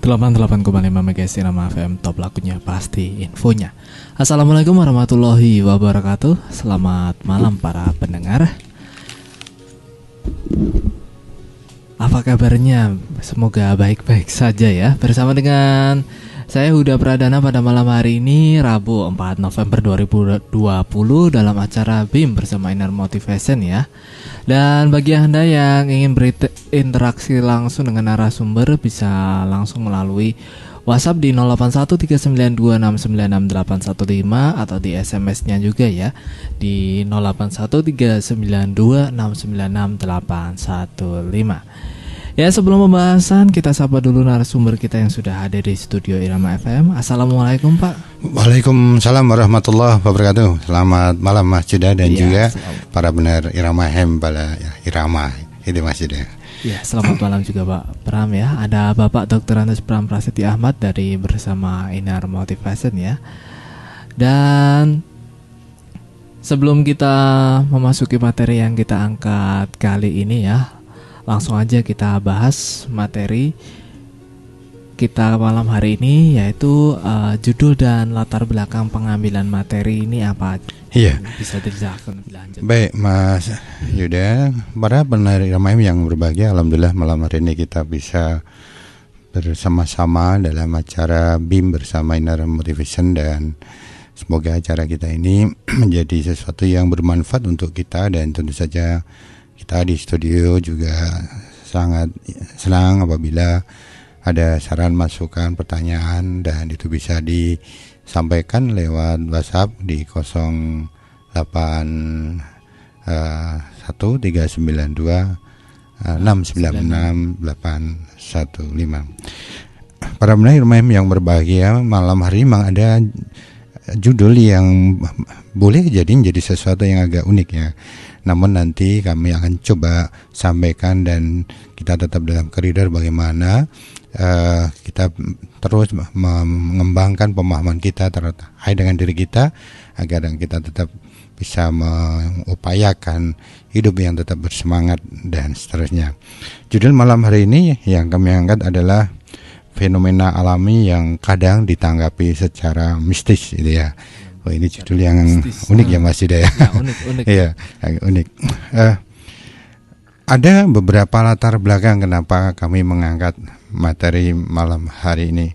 88,5 MHz Irama FM, top lagunya pasti infonya. Assalamualaikum warahmatullahi wabarakatuh. Selamat malam para pendengar. Apa kabarnya? Semoga baik-baik saja ya. Bersama dengan saya Huda Pradana pada malam hari ini, Rabu 4 November 2020 dalam acara BIM bersama Inner Motivation ya. Dan bagi Anda yang ingin berinteraksi langsung dengan narasumber bisa langsung melalui WhatsApp di 081392696815 atau di SMS-nya juga ya di 081392696815. Ya, sebelum pembahasan kita sapa dulu narasumber kita yang sudah hadir di studio Irama FM. Assalamualaikum Pak. Waalaikumsalam warahmatullahi wabarakatuh. Selamat malam Mas Juda dan juga para benar Irama FM pada Irama. Itu Mas Juda. Ya, selamat malam juga Pak Pram ya. Ada Bapak Dr. Andes Pram Prasetya Ahmad dari bersama Inner Motivation ya. Dan sebelum kita memasuki materi yang kita angkat kali ini ya, langsung aja kita bahas materi kita malam hari ini, yaitu judul dan latar belakang pengambilan materi ini apa? Iya. Bisa dijelaskan lebih lanjut. Baik Mas Yuda, para pendengar Irama yang berbahagia, alhamdulillah malam hari ini kita bisa bersama-sama dalam acara BIM bersama Inner Motivation, dan semoga acara kita ini menjadi sesuatu yang bermanfaat untuk kita, dan tentu saja kita di studio juga sangat senang apabila ada saran, masukan, pertanyaan, dan itu bisa disampaikan lewat WhatsApp di 081392696815. Para pendengar yang berbahagia, malam hari memang ada judul yang boleh menjadi sesuatu yang agak unik ya. Namun nanti kami akan coba sampaikan dan kita tetap dalam koridor bagaimana kita terus mengembangkan pemahaman kita terkait dengan diri kita agar kita tetap bisa mengupayakan hidup yang tetap bersemangat dan seterusnya. Judul malam hari ini yang kami angkat adalah fenomena alami yang kadang ditanggapi secara mistis gitu ya. Oh, ini judul yang unik ya Mas Yuda ya. Unik. Iya, unik. Ada beberapa latar belakang kenapa kami mengangkat materi malam hari ini.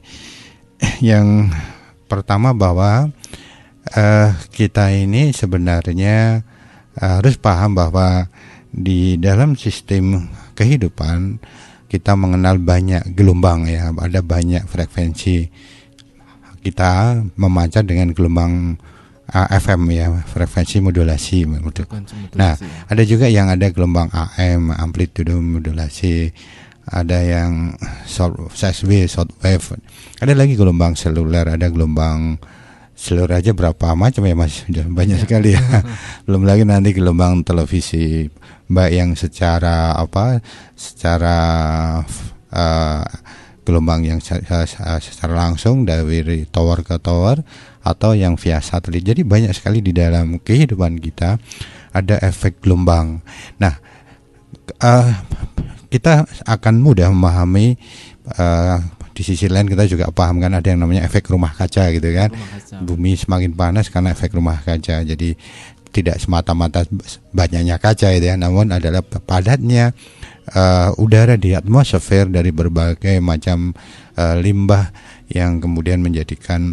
Yang pertama bahwa kita ini sebenarnya harus paham bahwa di dalam sistem kehidupan kita mengenal banyak gelombang ya, ada banyak frekuensi. Kita memancar dengan gelombang FM ya, frekuensi modulasi. Nah, ada juga yang ada gelombang AM, amplitude modulasi. Ada yang short wave. Ada lagi gelombang seluler, ada gelombang seluler aja berapa macam ya Mas? Banyak sekali ya. Belum lagi nanti gelombang televisi, baik yang secara gelombang yang secara langsung dari tower ke tower atau yang via satelit. Jadi banyak sekali di dalam kehidupan kita ada efek gelombang. Nah, kita akan mudah memahami. Di sisi lain kita juga paham kan ada yang namanya efek rumah kaca gitu kan. Bumi semakin panas karena efek rumah kaca. Jadi tidak semata-mata banyaknya kaca itu ya, namun adalah padatnya udara di atmosfer dari berbagai macam limbah yang kemudian menjadikan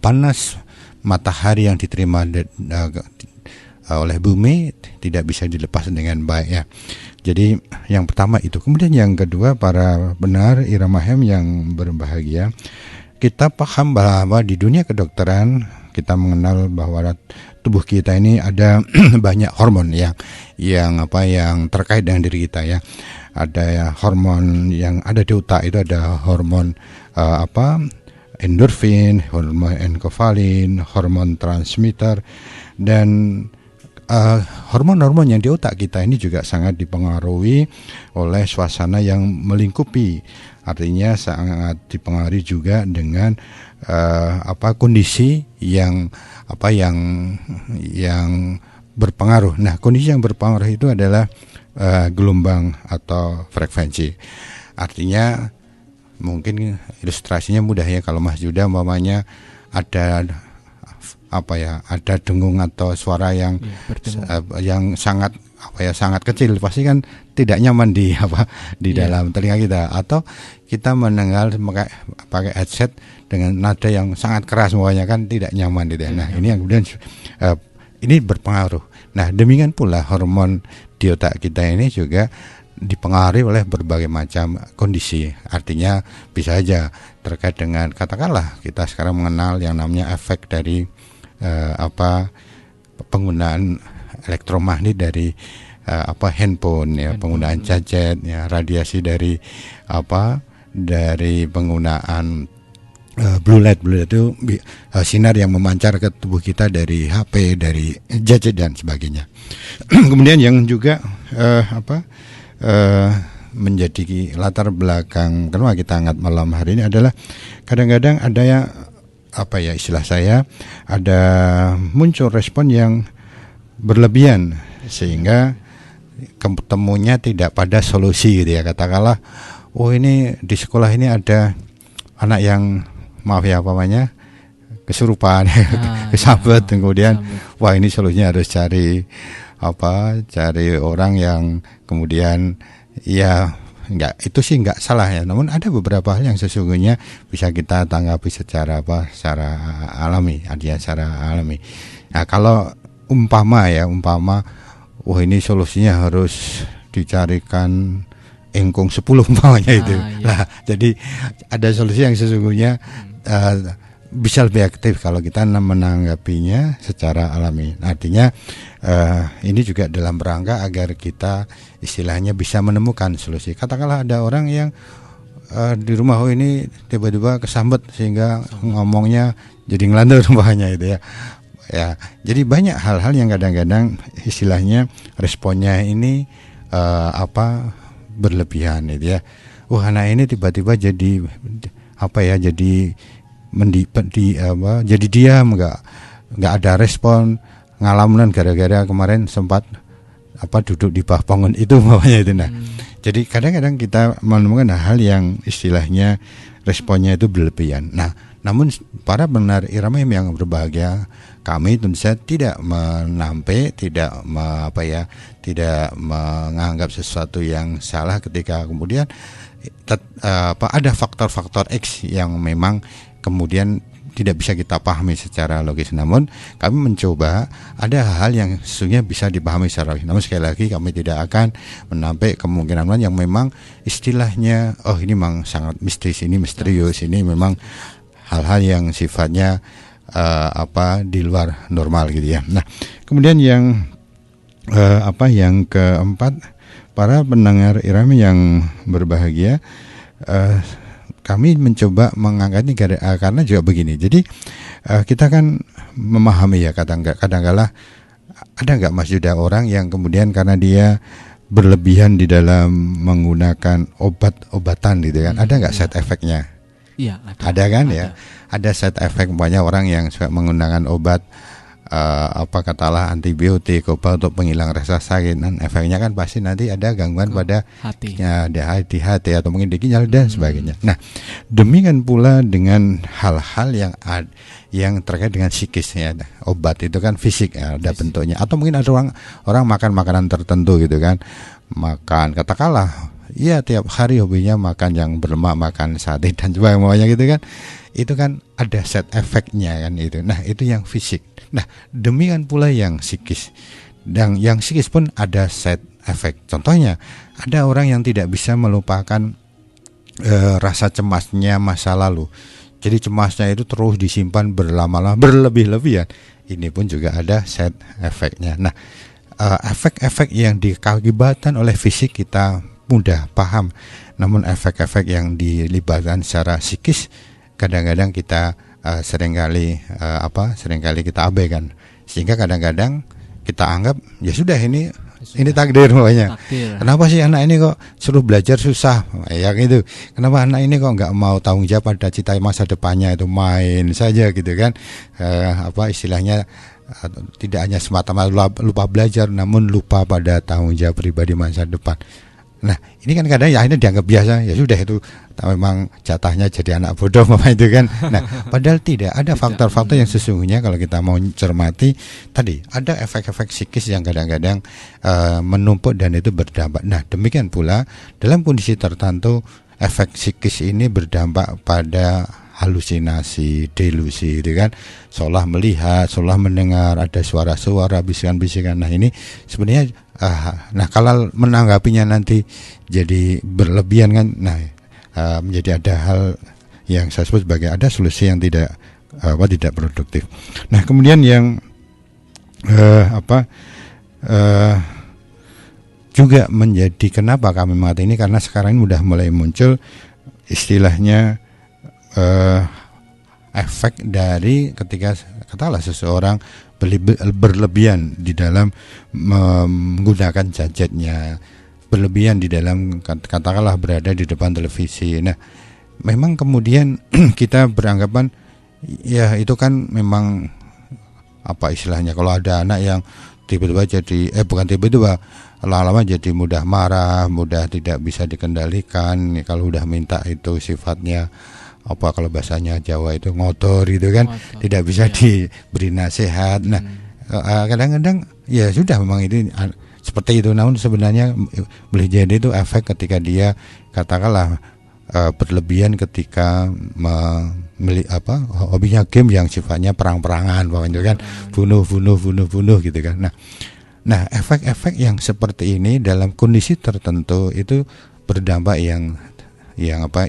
panas matahari yang diterima oleh bumi tidak bisa dilepas dengan baik ya. Jadi yang pertama itu. Kemudian yang kedua, para pendengar Irama FM yang berbahagia, kita paham bahwa di dunia kedokteran kita mengenal bahwa tubuh kita ini ada banyak hormon yang terkait dengan diri kita ya. Ada hormon yang ada di otak, itu ada hormon endorfin, hormon enkefalin, hormon transmitter, dan hormon-hormon yang di otak kita ini juga sangat dipengaruhi oleh suasana yang melingkupi. Artinya sangat dipengaruhi juga dengan kondisi yang berpengaruh. Nah, kondisi yang berpengaruh itu adalah gelombang atau frekuensi. Artinya Mungkin ilustrasinya mudah ya, kalau Mas Yuda umpamanya ada ada dengung atau suara yang yang sangat sangat kecil, pasti kan tidak nyaman di dalam telinga kita, atau kita mendengar pakai headset dengan nada yang sangat keras semuanya kan tidak nyaman gitu ya. Nah, ini yang kemudian ini berpengaruh. Nah, demikian pula hormon di otak kita ini juga dipengaruhi oleh berbagai macam kondisi. Artinya bisa saja terkait dengan, katakanlah kita sekarang mengenal yang namanya efek dari penggunaan elektromagnet dari handphone ya, penggunaan gadget ya, radiasi dari dari penggunaan blue light itu sinar yang memancar ke tubuh kita dari HP, dari gadget dan sebagainya. Kemudian yang juga menjadi latar belakang kenapa kita angkat malam hari ini adalah kadang-kadang ada yang istilah saya, ada muncul respon yang berlebihan sehingga ketemunya tidak pada solusi gitu ya. Katakanlah, ini di sekolah ini ada anak yang kesurupan, kesambet, kemudian ini solusinya harus cari orang yang kemudian itu sih nggak salah ya. Namun ada beberapa hal yang sesungguhnya bisa kita tanggapi secara alami, secara alami. Nah, kalau umpama ini solusinya harus dicarikan engkong 10 umpamanya itu. Nah, jadi ada solusi yang sesungguhnya bisa lebih aktif kalau kita menanggapinya secara alami. Artinya ini juga dalam rangka agar kita istilahnya bisa menemukan solusi. Katakanlah ada orang yang di rumah ini tiba-tiba kesambet sehingga ngomongnya jadi ngelantur umpamanya itu ya. Ya, jadi banyak hal-hal yang kadang-kadang istilahnya responnya ini berlebihan gitu ya. Anak ini tiba-tiba jadi jadi diam, nggak ada respon, ngalamunan gara-gara kemarin sempat duduk di bawah pohon itu bawahnya itu. Nah, jadi kadang-kadang kita menemukan hal yang istilahnya responnya itu berlebihan. Nah, namun para pendengar Irama yang berbahagia, kami tentu saja tidak menampik, tidak menganggap sesuatu yang salah ketika kemudian ada faktor-faktor X yang memang kemudian tidak bisa kita pahami secara logis. Namun kami mencoba ada hal yang sesungguhnya bisa dipahami secara logis. Namun sekali lagi kami tidak akan menampik kemungkinan yang memang istilahnya ini memang sangat misterius, ini memang hal-hal yang sifatnya di luar normal gitu ya. Nah, kemudian yang yang keempat, para pendengar Irama yang berbahagia, kami mencoba mengangkat ini karena juga begini. Jadi kita kan memahami ya, kadang-kala ada nggak Mas Yuda orang yang kemudian karena dia berlebihan di dalam menggunakan obat-obatan gitu kan, ada nggak side effect-nya? Iya, ada kan ya. Ada side effect, banyak orang yang suka menggunakan obat katalah antibiotik, obat untuk penghilang rasa sakit, dan efeknya kan pasti nanti ada gangguan pada hatinya, di hati atau mungkin di ginjal dan sebagainya. Nah, demikian pula dengan hal-hal yang terkait dengan psikis ya. Obat itu kan fisik ya, ada bentuknya, atau mungkin ada orang makan makanan tertentu gitu kan, makan katakanlah tiap hari hobinya makan yang berlemak, makan sate dan sebagainya gitu kan. Itu kan ada side effect-nya kan itu. Nah, itu yang fisik. Nah, demikian pula yang psikis. Dan yang psikis pun ada side effect. Contohnya, ada orang yang tidak bisa melupakan rasa cemasnya masa lalu. Jadi cemasnya itu terus disimpan berlama-lama, berlebih-lebihan. Ini pun juga ada side effect-nya. Nah, efek-efek yang diakibatkan oleh fisik kita mudah paham. Namun efek-efek yang dilibatkan secara psikis kadang-kadang kita seringkali kita abaikan, sehingga kadang-kadang kita anggap ya sudah ini takdir pokoknya. Kenapa sih anak ini kok suruh belajar susah ya gitu, kenapa anak ini kok nggak mau tanggung jawab pada cita masa depannya, itu main saja gitu kan, istilahnya tidak hanya semata-mata lupa belajar, namun lupa pada tanggung jawab pribadi masa depan. Nah, ini kan kadang ya akhirnya dianggap biasa, ya sudah itu memang jatahnya jadi anak bodoh Mama itu kan. Nah, padahal tidak, ada faktor-faktor yang sesungguhnya kalau kita mau cermati tadi, ada efek-efek psikis yang kadang-kadang menumpuk dan itu berdampak. Nah, demikian pula dalam kondisi tertentu efek psikis ini berdampak pada halusinasi, delusi, itu kan, seolah melihat, seolah mendengar ada suara-suara, bisikan-bisikan. Nah, ini sebenarnya nah kalau menanggapinya nanti jadi berlebihan kan, nah menjadi ada hal yang saya sebut sebagai ada solusi yang tidak produktif. Nah, kemudian yang juga menjadi kenapa kami mengatakan ini, karena sekarang ini sudah mulai muncul istilahnya efek dari ketika katakanlah seseorang berlebihan di dalam menggunakan gadgetnya, berlebihan di dalam katakanlah berada di depan televisi. Nah, memang kemudian kita beranggapan ya itu kan memang apa istilahnya, kalau ada anak yang tiba-tiba jadi bukan tiba-tiba, lama-lama jadi mudah marah, mudah tidak bisa dikendalikan. Kalau udah minta itu sifatnya apa, kalau bahasanya Jawa itu ngotor gitu kan, tidak bisa diberi nasihat. Nah, kadang-kadang ya sudah memang itu seperti itu. Namun sebenarnya boleh jadi itu efek ketika dia katakanlah berlebihan ketika hobinya game yang sifatnya perang-perangan, pokoknya kan bunuh gitu kan. Nah, efek-efek yang seperti ini dalam kondisi tertentu itu berdampak yang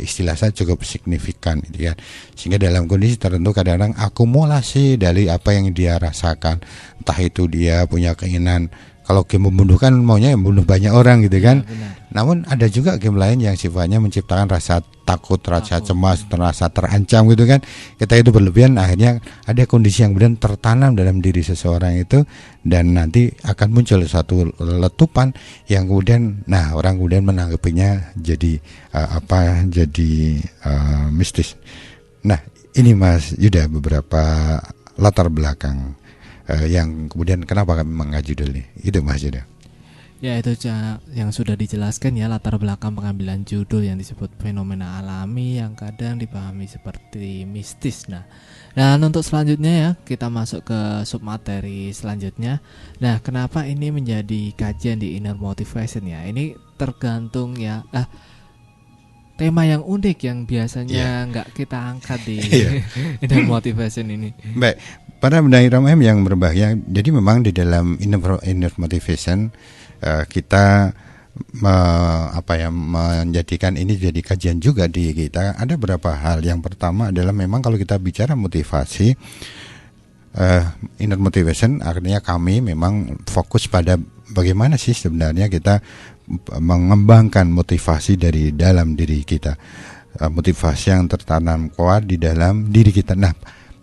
istilah saya cukup signifikan gitu kan. Sehingga dalam kondisi tertentu kadang-kadang akumulasi dari apa yang dia rasakan, entah itu dia punya keinginan, kalau game membunuh kan maunya membunuh banyak orang gitu kan. Ya, namun ada juga game lain yang sifatnya menciptakan rasa takut, rasa cemas, rasa terancam gitu kan. Kita itu berlebihan, akhirnya ada kondisi yang kemudian tertanam dalam diri seseorang itu, dan nanti akan muncul suatu letupan yang kemudian orang kemudian menanggapinya jadi mistis. Nah, ini Mas Yuda beberapa latar belakang yang kemudian kenapa kami mengaji judul ini, itu Mas Yuda. Ya, itu yang sudah dijelaskan ya, latar belakang pengambilan judul yang disebut fenomena alami yang kadang dipahami seperti mistis. Nah, dan untuk selanjutnya ya, kita masuk ke submateri selanjutnya. Nah, kenapa ini menjadi kajian di Inner Motivation ya? Ini tergantung ya, tema yang unik yang biasanya nggak kita angkat di Inner Motivation ini. Baik, para pendengar yang berbahaya. Jadi memang di dalam Inner Motivation kita menjadikan ini jadi kajian juga di kita. Ada beberapa hal. Yang pertama adalah memang kalau kita bicara motivasi, Inner Motivation artinya kami memang fokus pada bagaimana sih sebenarnya kita mengembangkan motivasi dari dalam diri kita, motivasi yang tertanam kuat di dalam diri kita. Nah,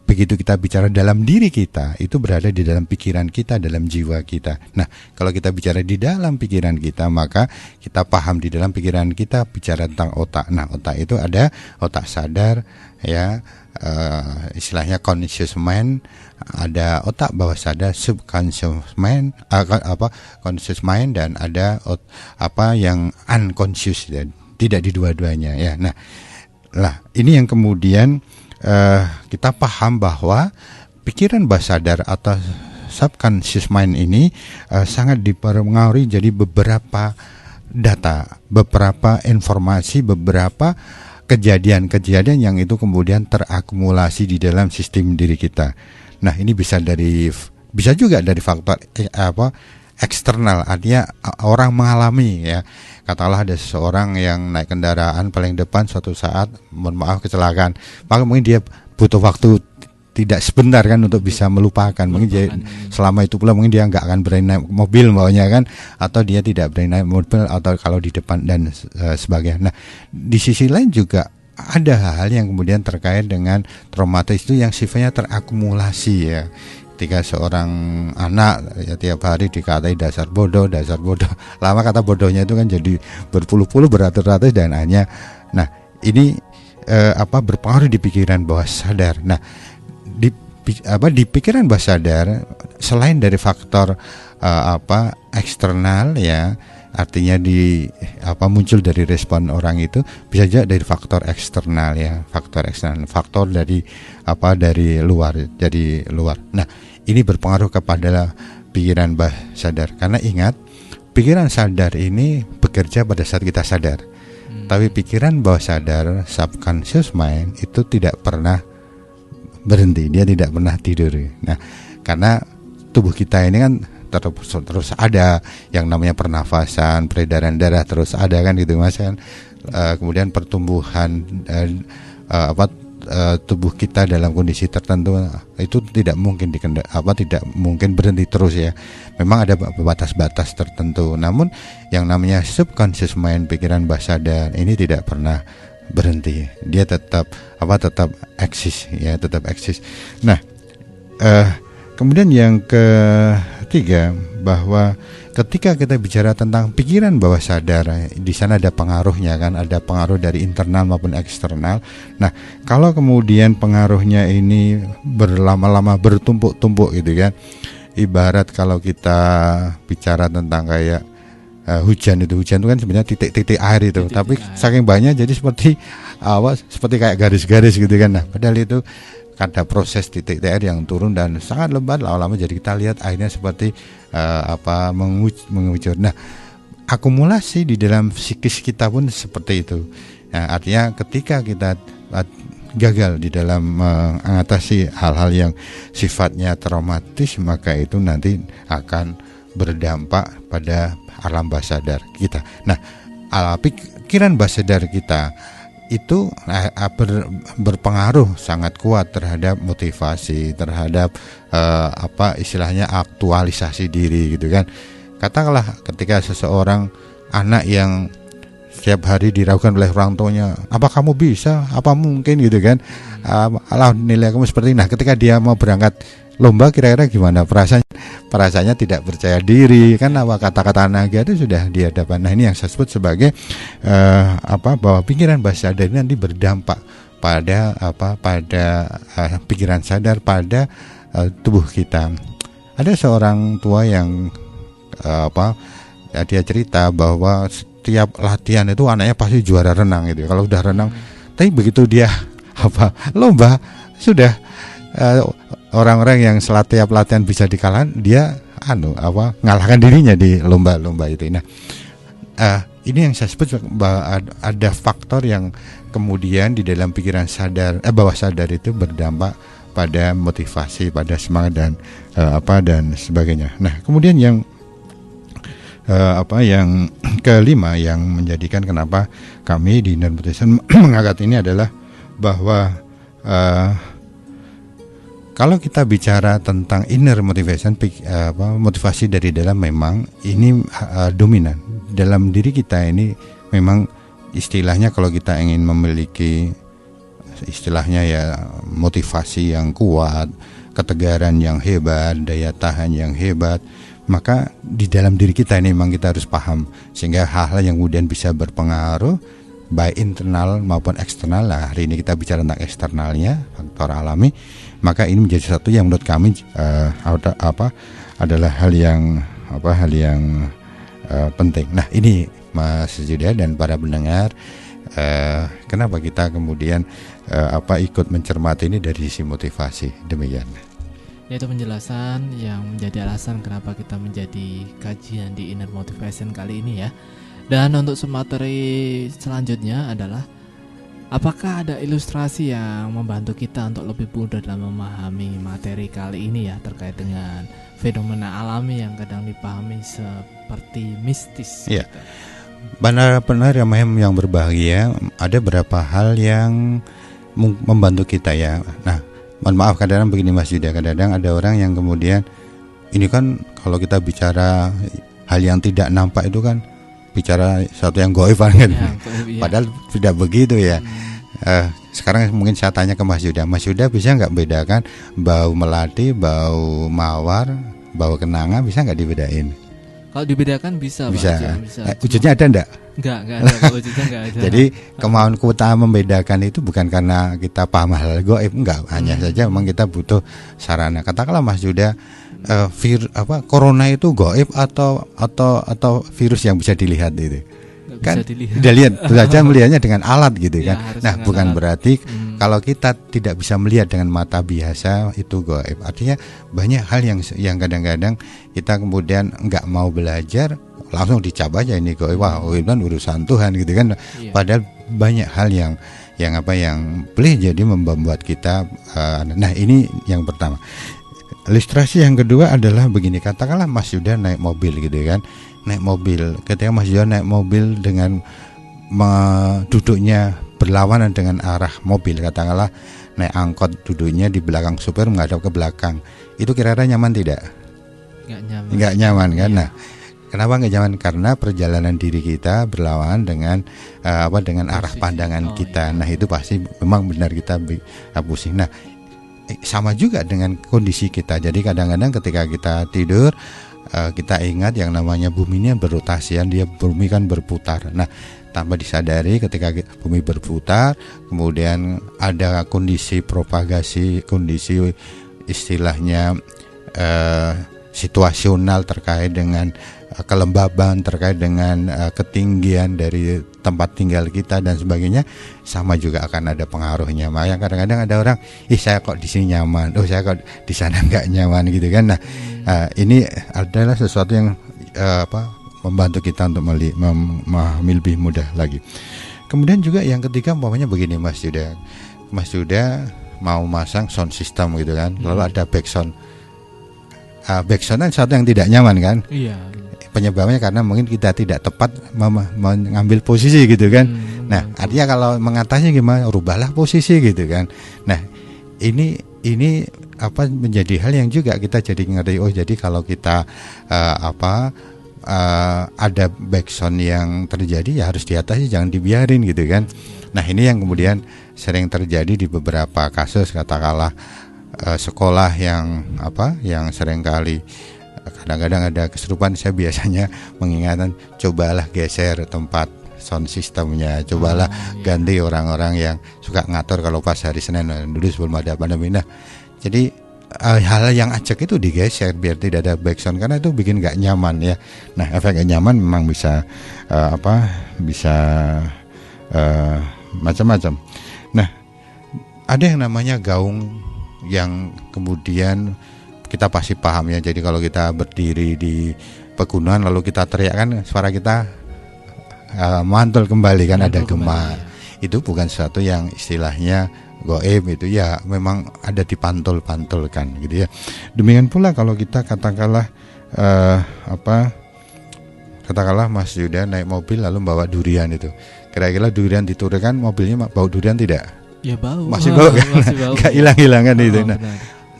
begitu kita bicara dalam diri kita, itu berada di dalam pikiran kita, dalam jiwa kita. Nah, kalau kita bicara di dalam pikiran kita, maka kita paham di dalam pikiran kita bicara tentang otak. Nah, otak itu ada otak sadar, ya, istilahnya conscious mind, ada otak bawah sadar, subconscious mind, conscious mind, dan ada yang unconscious, ya, tidak di dua-duanya, ya. Nah, ini yang kemudian kita paham bahwa pikiran bawah sadar atau subconscious mind ini sangat dipengaruhi jadi beberapa data, beberapa informasi, beberapa kejadian-kejadian yang itu kemudian terakumulasi di dalam sistem diri kita. Nah, ini bisa juga dari faktor eksternal, artinya orang mengalami, ya. Katakanlah ada seseorang yang naik kendaraan paling depan suatu saat, mohon maaf, kecelakaan, maka mungkin dia butuh waktu tidak sebentar kan untuk bisa melupakan. Mungkin dia, selama itu pula mungkin dia nggak akan berani naik mobil maunya kan, atau dia tidak berani naik mobil, atau kalau di depan dan sebagainya. Nah, di sisi lain juga ada hal-hal yang kemudian terkait dengan traumatis itu yang sifatnya terakumulasi, ya. Ketika seorang anak ya tiap hari dikatai dasar bodoh, lama kata bodohnya itu kan jadi berpuluh-puluh, beratus-ratus dan hanya. Nah, ini berpengaruh di pikiran bawah sadar. Nah, di pikiran bawah sadar, selain dari faktor eksternal, ya, artinya muncul dari respon orang itu bisa juga dari faktor eksternal ya, faktor dari luar, jadi luar. Nah, ini berpengaruh kepada pikiran bawah sadar, karena ingat, pikiran sadar ini bekerja pada saat kita sadar. Tapi pikiran bawah sadar, subconscious mind, itu tidak pernah berhenti, dia tidak pernah tidur. Nah, karena tubuh kita ini kan terus ada yang namanya pernafasan, peredaran darah terus ada kan gitu Mas kan. Kemudian pertumbuhan tubuh kita dalam kondisi tertentu itu tidak mungkin tidak mungkin berhenti terus ya. Memang ada batas-batas tertentu. Namun yang namanya subconscious mind, pikiran bawah sadar ini tidak pernah berhenti. Dia tetap eksis ya, tetap eksis. Nah, kemudian yang ketiga, bahwa ketika kita bicara tentang pikiran bawah sadar, di sana ada pengaruhnya kan, ada pengaruh dari internal maupun eksternal. Nah, kalau kemudian pengaruhnya ini berlama-lama bertumpuk-tumpuk gitu kan, ibarat kalau kita bicara tentang kayak hujan itu kan sebenarnya titik-titik air itu, tapi saking banyak jadi seperti kayak garis-garis gitu kan. Nah, padahal itu ada proses titik air yang turun dan sangat lembat, lama-lama jadi kita lihat airnya seperti mengucur. Nah, akumulasi di dalam psikis kita pun seperti itu. Nah, artinya ketika kita gagal di dalam mengatasi hal-hal yang sifatnya traumatis, maka itu nanti akan berdampak pada alam bawah sadar kita. Nah, pikiran bawah sadar kita itu berpengaruh sangat kuat terhadap motivasi, terhadap istilahnya aktualisasi diri gitu kan. Katakanlah ketika seseorang anak yang setiap hari diragukan oleh orang tuanya, apa kamu bisa, apa mungkin gitu kan, nilai kamu seperti ini. Nah, ketika dia mau berangkat lomba, kira-kira gimana perasaannya tidak percaya diri kan, kata-kata naga itu sudah di hadapan. Nah, ini yang saya sebut sebagai bahwa pikiran bawah sadar ini nanti berdampak pada pikiran sadar pada tubuh kita. Ada seorang tua yang dia cerita bahwa setiap latihan itu anaknya pasti juara renang gitu. Kalau udah renang, tapi begitu dia lomba sudah orang-orang yang setiap latihan bisa dikalahkan, dia ngalahkan dirinya di lomba-lomba itu. Nah, ini yang saya sebut bahwa ada faktor yang kemudian di dalam pikiran bawah sadar itu berdampak pada motivasi, pada semangat dan dan sebagainya. Nah, kemudian yang yang kelima yang menjadikan kenapa kami di Inner Motivation mengangkat ini adalah bahwa kalau kita bicara tentang inner motivation, motivasi dari dalam, memang ini dominan dalam diri kita. Ini memang istilahnya kalau kita ingin memiliki istilahnya ya motivasi yang kuat, ketegaran yang hebat, daya tahan yang hebat, maka di dalam diri kita ini memang kita harus paham, sehingga hal-hal yang kemudian bisa berpengaruh baik internal maupun eksternal. Nah, hari ini kita bicara tentang eksternalnya, faktor alami, maka ini menjadi satu yang menurut kami adalah hal yang penting. Nah, ini Mas Yuda dan para pendengar, kenapa kita kemudian ikut mencermati ini dari sisi motivasi, demikian. Yaitu penjelasan yang menjadi alasan kenapa kita menjadi kajian di Inner Motivation kali ini ya. Dan untuk materi selanjutnya adalah, apakah ada ilustrasi yang membantu kita untuk lebih mudah dalam memahami materi kali ini ya, terkait dengan fenomena alami yang kadang dipahami seperti mistis. Iya. Benar-benar yang berbahagia, ada beberapa hal yang membantu kita ya. Nah, mohon maaf, kadang-kadang begini Mas Yuda, kadang-kadang ada orang yang kemudian ini kan kalau kita bicara hal yang tidak nampak itu kan bicara sesuatu yang gaib kan, ya, padahal tidak begitu ya. Sekarang mungkin saya tanya ke Mas Yuda, Mas Yuda bisa nggak bedakan bau melati, bau mawar, bau kenanga, bisa nggak dibedain? Kalau dibedakan bisa. Bisa. Bisa. Wujudnya ada enggak? Enggak ada. Wujudnya enggak ada. Jadi kemauan kita membedakan itu bukan karena kita paham hal gaib, enggak. Hanya saja memang kita butuh sarana. Katakanlah Mas Yuda corona itu gaib atau virus yang bisa dilihat itu. Kan bisa lihat saja melihatnya dengan alat gitu ya, kan. Nah, bukan berarti kalau kita tidak bisa melihat dengan mata biasa itu gaib. Artinya banyak hal yang kadang-kadang kita kemudian nggak mau belajar, langsung dicap aja ini gaib. Wah, itu kan urusan Tuhan gitu kan. Iya. Padahal banyak hal yang boleh jadi membuat kita nah, ini yang pertama. Ilustrasi yang kedua adalah begini, katakanlah Mas Yuda naik mobil gitu kan. Naik mobil, ketika Mas Yuda naik mobil dengan duduknya berlawanan dengan arah mobil, katakanlah naik angkot duduknya di belakang supir menghadap ke belakang, itu kira-kira nyaman tidak? Nggak nyaman kan? Iya. Nah, kenapa nggak nyaman? Karena perjalanan diri kita berlawanan dengan dengan arah pandangan kita. Iya. Nah, itu pasti memang benar kita pusing. Nah, sama juga dengan kondisi kita. Jadi kadang-kadang ketika kita tidur, kita ingat yang namanya bumi ini berotasi, bumi kan berputar. Nah, tanpa disadari ketika bumi berputar, kemudian ada kondisi propagasi, kondisi istilahnya situasional terkait dengan kelembaban, terkait dengan ketinggian dari tempat tinggal kita dan sebagainya, sama juga akan ada pengaruhnya. Makanya kadang-kadang ada orang, saya kok di sini nyaman, saya kok di sana nggak nyaman gitu kan. Nah, ini adalah sesuatu yang membantu kita untuk memahami lebih mudah lagi. Kemudian juga yang ketiga, umpamanya begini Mas Yuda mau masang sound system gitu kan, lalu ada backsound. Backsound kan sesuatu yang tidak nyaman kan. Iya. Penyebabnya karena mungkin kita tidak tepat mengambil posisi gitu kan. Nah, artinya kalau mengatasinya gimana? Rubahlah posisi gitu kan. Nah, ini menjadi hal yang juga kita jadi ngerti. Oh, jadi kalau kita ada backsound yang terjadi, ya harus diatasi, jangan dibiarin gitu kan. Nah, ini yang kemudian sering terjadi di beberapa kasus, katakanlah sekolah yang sering kali kadang-kadang ada kesurupan. Saya biasanya mengingatkan, cobalah geser tempat sound systemnya, cobalah ganti orang-orang yang suka ngatur kalau pas hari Senin dulu sebelum ada pandemi. Nah, jadi hal yang acak itu digeser biar tidak ada backsound, karena itu bikin nggak nyaman ya. Nah, efek nggak nyaman memang bisa macam-macam. Nah, ada yang namanya gaung yang kemudian kita pasti paham ya. Jadi kalau kita berdiri di pegunungan lalu kita teriak kan, suara kita mantul kembali kan, ada gema. Itu bukan sesuatu yang istilahnya gaib, itu ya memang ada dipantul-pantulkan gitu ya. Demikian pula kalau kita katakanlah Mas Yuda naik mobil lalu bawa durian itu. Kira-kira durian diturunkan, mobilnya bau durian tidak? Ya bau. Masih bau kan? Enggak hilang-hilangan itu.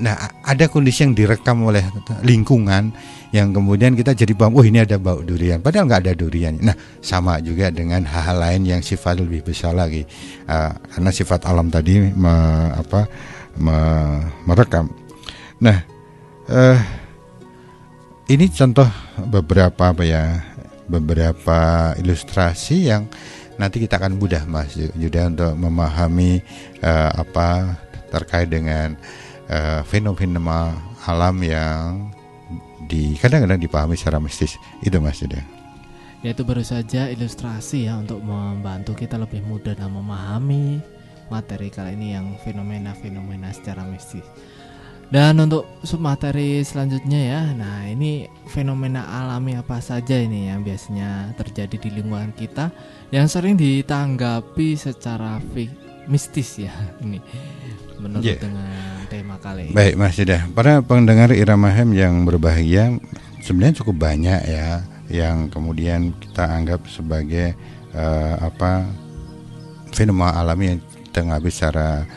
Nah, ada kondisi yang direkam oleh lingkungan yang kemudian kita jadi paham, oh ini ada bau durian, padahal nggak ada durian. Nah, sama juga dengan hal-hal lain yang sifat lebih besar lagi, karena sifat alam tadi merekam. Nah, ini contoh beberapa ilustrasi yang nanti kita akan mudah Mas Yuda untuk memahami terkait dengan fenomena alam yang kadang-kadang dipahami secara mistis. Itu Mas Yuda. Ya, itu baru saja ilustrasi ya untuk membantu kita lebih mudah dalam memahami materi kali ini yang fenomena-fenomena secara mistis. Dan untuk submateri selanjutnya ya, nah ini fenomena alami apa saja ini yang biasanya terjadi di lingkungan kita yang sering ditanggapi secara mistis ya ini menurut dengan tema kali ini. Baik Mas Yuda, para pendengar Irama Hem yang berbahagia, sebenarnya cukup banyak ya yang kemudian kita anggap sebagai fenomena alami yang ditanggapi secara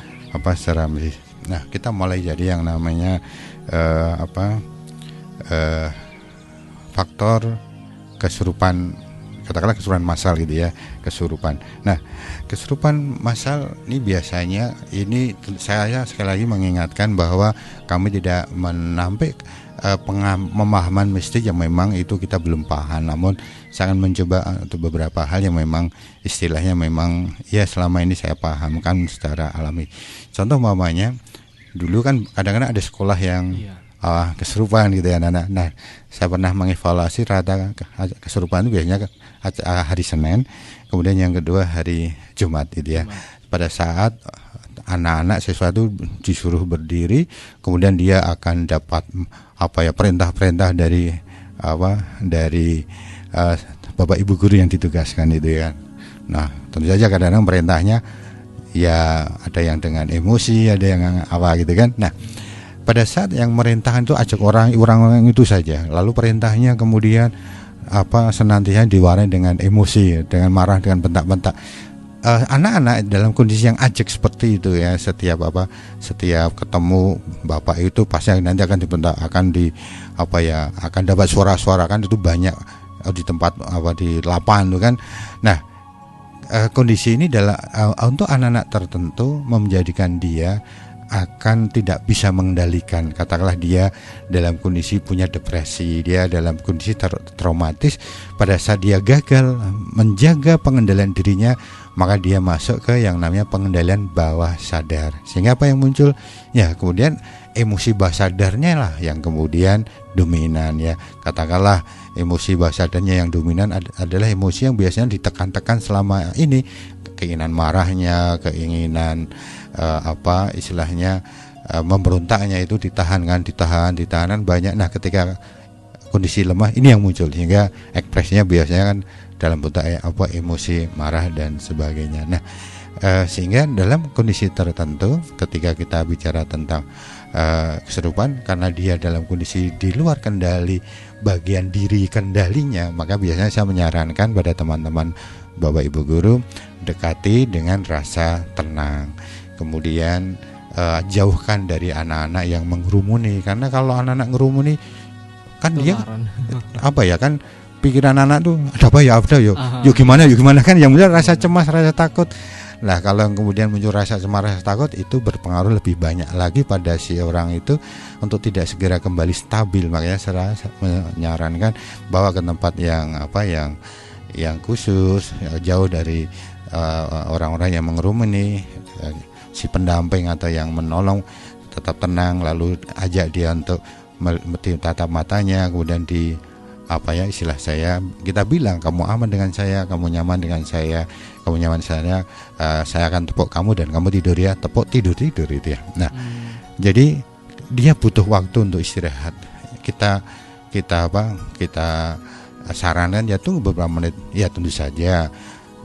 mistis. Nah, kita mulai jadi yang namanya faktor kesurupan, katakanlah kesurupan massal gitu ya, kesurupan. Nah, kesurupan massal ini biasanya, ini saya sekali lagi mengingatkan bahwa kami tidak menampik pemahaman mistik yang memang itu kita belum paham, namun saya akan mencoba untuk beberapa hal yang memang istilahnya memang ya selama ini saya pahamkan secara alami. Contoh umpamanya, dulu kan kadang-kadang ada sekolah yang kesurupan gitu ya anak-anak. Nah, saya pernah mengevaluasi rata kesurupan itu biasanya hari Senin, kemudian yang kedua hari Jumat gitu ya. Pada saat anak-anak siswa itu disuruh berdiri, kemudian dia akan dapat perintah-perintah dari bapak ibu guru yang ditugaskan itu ya. Nah, tentu saja kadang-kadang perintahnya ya ada yang dengan emosi, ada yang apa gitu kan. Nah, pada saat yang merintahkan itu ajak orang-orang itu saja, lalu perintahnya kemudian senantiasa diwarnai dengan emosi, dengan marah, dengan bentak-bentak. Anak-anak dalam kondisi yang ajak seperti itu ya, setiap ketemu bapak itu pasti nanti akan dibentak, akan dapat suara-suara kan itu banyak di tempat di lapangan itu kan. Nah, kondisi ini untuk anak-anak tertentu menjadikan dia akan tidak bisa mengendalikan. Katakanlah dia dalam kondisi punya depresi, dia dalam kondisi traumatis. Pada saat dia gagal menjaga pengendalian dirinya, maka dia masuk ke yang namanya pengendalian bawah sadar. Sehingga apa yang muncul? Ya, kemudian emosi bawah sadarnya lah yang kemudian dominan ya. Katakanlah emosi bawah sadarnya yang dominan adalah emosi yang biasanya ditekan-tekan selama ini, keinginan marahnya, keinginan memberontaknya itu ditahan banyak. Nah, ketika kondisi lemah ini yang muncul, sehingga ekspresinya biasanya kan dalam bentuk emosi marah dan sebagainya. Nah, sehingga dalam kondisi tertentu ketika kita bicara tentang kesurupan, karena dia dalam kondisi di luar kendali bagian diri kendalinya, maka biasanya saya menyarankan pada teman-teman Bapak Ibu guru dekati dengan rasa tenang. Kemudian jauhkan dari anak-anak yang mengerumuni, karena kalau anak-anak ngerumuni kan dia kan pikiran anak tuh ada yuk gimana kan, yang muncul rasa cemas, rasa takut. Nah, kalau yang kemudian muncul rasa cemas, rasa takut, itu berpengaruh lebih banyak lagi pada si orang itu untuk tidak segera kembali stabil. Makanya saya menyarankan bawa ke tempat yang khusus, jauh dari orang-orang yang mengerumuni. Si pendamping atau yang menolong tetap tenang, lalu ajak dia untuk tatap matanya, kemudian istilah kita bilang, kamu aman dengan saya, kamu nyaman dengan saya, kamu nyaman saya akan tepuk kamu dan kamu tidur ya, tidur itu ya. Nah, jadi dia butuh waktu untuk istirahat. Kita sarankan ya tunggu beberapa menit, ya tentu saja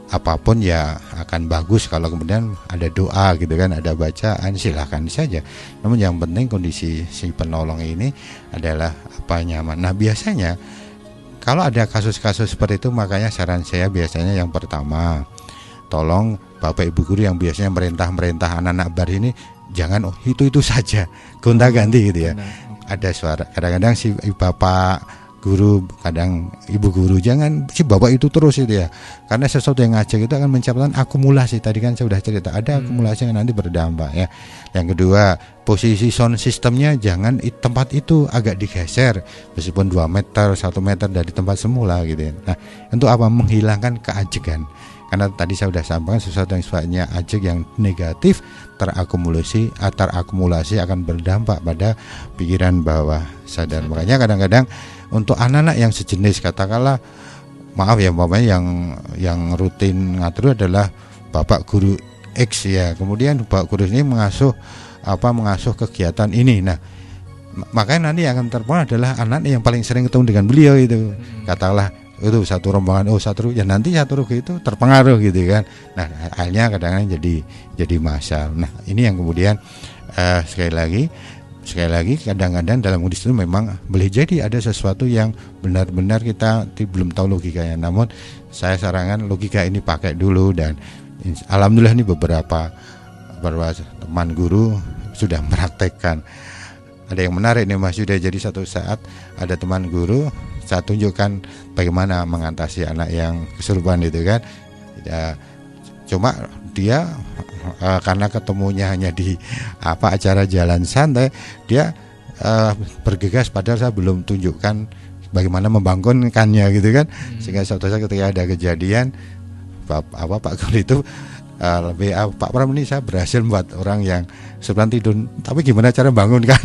apapun ya akan bagus kalau kemudian ada doa gitu kan, ada bacaan, silahkan saja. Namun yang penting kondisi si penolong ini adalah nyaman. Nah, biasanya kalau ada kasus-kasus seperti itu, makanya saran saya biasanya yang pertama, tolong Bapak Ibu guru yang biasanya merintah anak-anak bar ini jangan itu saja, gonta-ganti gitu ya. Ada suara, kadang-kadang si bapak guru, kadang ibu guru, jangan si bapak itu terus itu ya, karena sesuatu yang ngajak itu akan menciptakan akumulasi. Tadi kan saya sudah cerita, ada akumulasi yang nanti berdampak ya. Yang kedua, posisi sound systemnya jangan tempat itu agak digeser meskipun 2 meter 1 meter dari tempat semula gitu ya. Nah, untuk apa? Menghilangkan keajekan. Karena tadi saya sudah sampaikan, sesuatu yang sifatnya ajek, yang negatif terakumulasi akan berdampak pada pikiran bawah sadar. Makanya kadang-kadang untuk anak-anak yang sejenis, katakanlah yang rutin ngatur adalah Bapak Guru X ya, kemudian Bapak Guru ini mengasuh kegiatan ini. Nah, makanya nanti yang akan terpengaruh adalah anak yang paling sering ketemu dengan beliau itu. Katakanlah itu satu rombongan, ya nanti satu rugi itu terpengaruh gitu kan. Nah, akhirnya kadang-kadang jadi masalah. Nah, ini yang kemudian sekali lagi kadang-kadang dalam kondisi itu memang boleh jadi ada sesuatu yang benar-benar kita belum tahu logikanya. Namun saya sarankan logika ini pakai dulu, dan alhamdulillah ini beberapa teman guru sudah mempraktekkan. Ada yang menarik nih Mas Yuda, jadi satu saat ada teman guru, saya tunjukkan bagaimana mengatasi anak yang kesurupan itu kan ya, cuma dia karena ketemunya hanya di acara jalan santai, dia bergegas, padahal saya belum tunjukkan bagaimana membangunkannya gitu kan. Sehingga suatu saat ketika ada kejadian Pak Guru itu Pak Pram, ini saya berhasil membuat orang yang sebelum tidur, tapi gimana cara bangunkan?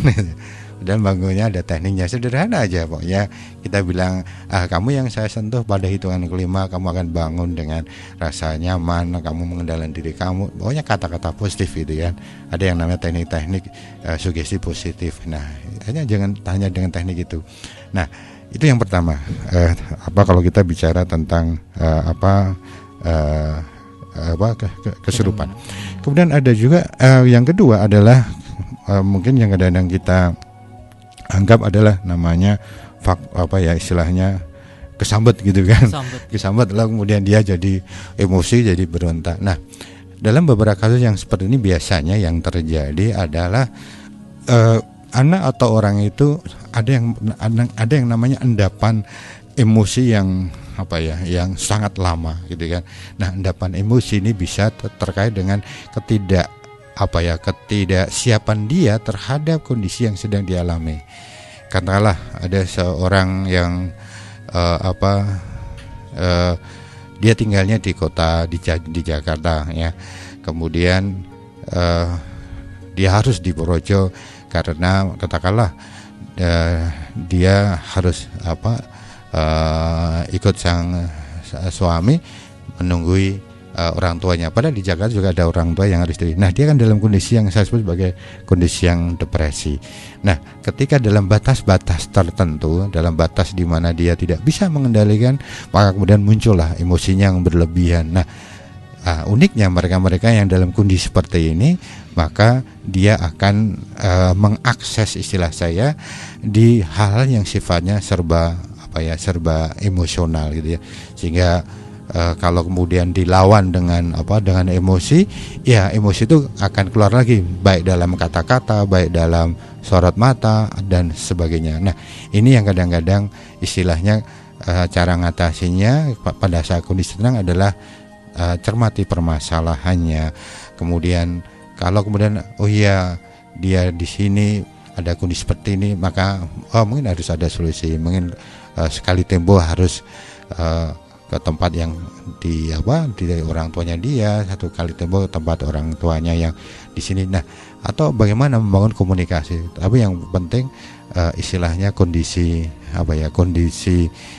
Dan bangunnya ada tekniknya, sederhana aja pokoknya. Kita bilang, kamu yang saya sentuh pada hitungan kelima, kamu akan bangun dengan rasa nyaman, kamu mengendalikan diri kamu. Pokoknya kata-kata positif gitu kan. Ada yang namanya teknik-teknik sugesti positif. Nah, hanya jangan hanya dengan teknik itu. Nah, itu yang pertama. Kalau kita bicara tentang kesurupan. Kemudian ada juga yang kedua adalah mungkin yang kadang-kadang kita anggap adalah namanya istilahnya kesambet gitu kan. Kesambet lah, kemudian dia jadi emosi, jadi berontak. Nah, dalam beberapa kasus yang seperti ini biasanya yang terjadi adalah anak atau orang itu ada yang namanya endapan emosi yang yang sangat lama gitu kan. Nah, endapan emosi ini bisa terkait dengan ketidaksiapan dia terhadap kondisi yang sedang dialami. Katakanlah ada seorang yang dia tinggalnya di kota di Jakarta ya. Kemudian dia harus di Purworejo karena katakanlah dia harus ikut sang suami menunggui orang tuanya. Padahal di Jakarta juga ada orang tua yang harus Nah, dia kan dalam kondisi yang saya sebut sebagai kondisi yang depresi. Nah, ketika dalam batas-batas tertentu, dalam batas di mana dia tidak bisa mengendalikan, maka kemudian muncullah emosinya yang berlebihan. Nah, uniknya mereka-mereka yang dalam kondisi seperti ini, maka dia akan mengakses istilah saya di hal yang sifatnya serba emosional gitu ya. Sehingga kalau kemudian dilawan dengan emosi, ya emosi itu akan keluar lagi, baik dalam kata-kata, baik dalam sorot mata dan sebagainya. Nah, ini yang kadang-kadang istilahnya cara ngatasinya pada saat kondisi tenang adalah cermati permasalahannya. Kemudian kalau kemudian dia di sini ada kondisi seperti ini, maka mungkin harus ada solusi. Mungkin sekali tempo harus ke tempat yang di orang tuanya dia, satu kali tempo tempat orang tuanya yang di sini. Nah, atau bagaimana membangun komunikasi. Tapi yang penting istilahnya kondisi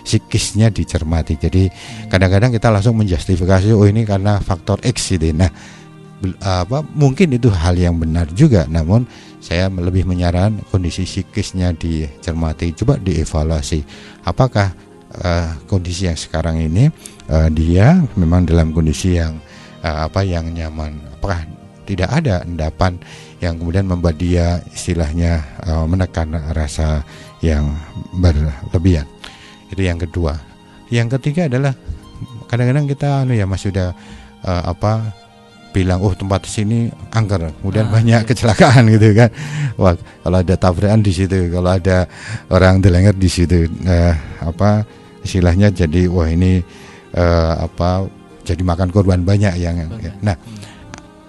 psikisnya dicermati. Jadi kadang-kadang kita langsung menjustifikasi ini karena faktor X gitu. Nah, mungkin itu hal yang benar juga, namun saya lebih menyarankan kondisi psikisnya dicermati, coba dievaluasi. Apakah kondisi yang sekarang ini dia memang dalam kondisi yang yang nyaman? Apakah tidak ada endapan yang kemudian membuat dia istilahnya menekan rasa yang berlebihan? Itu yang kedua. Yang ketiga adalah kadang-kadang kita masih udah bilang tempat sini angker, kemudian banyak kecelakaan gitu kan. Wah, kalau ada tabrakan di situ, kalau ada orang dilenger di situ, istilahnya jadi ini jadi makan korban banyak yang. Nah,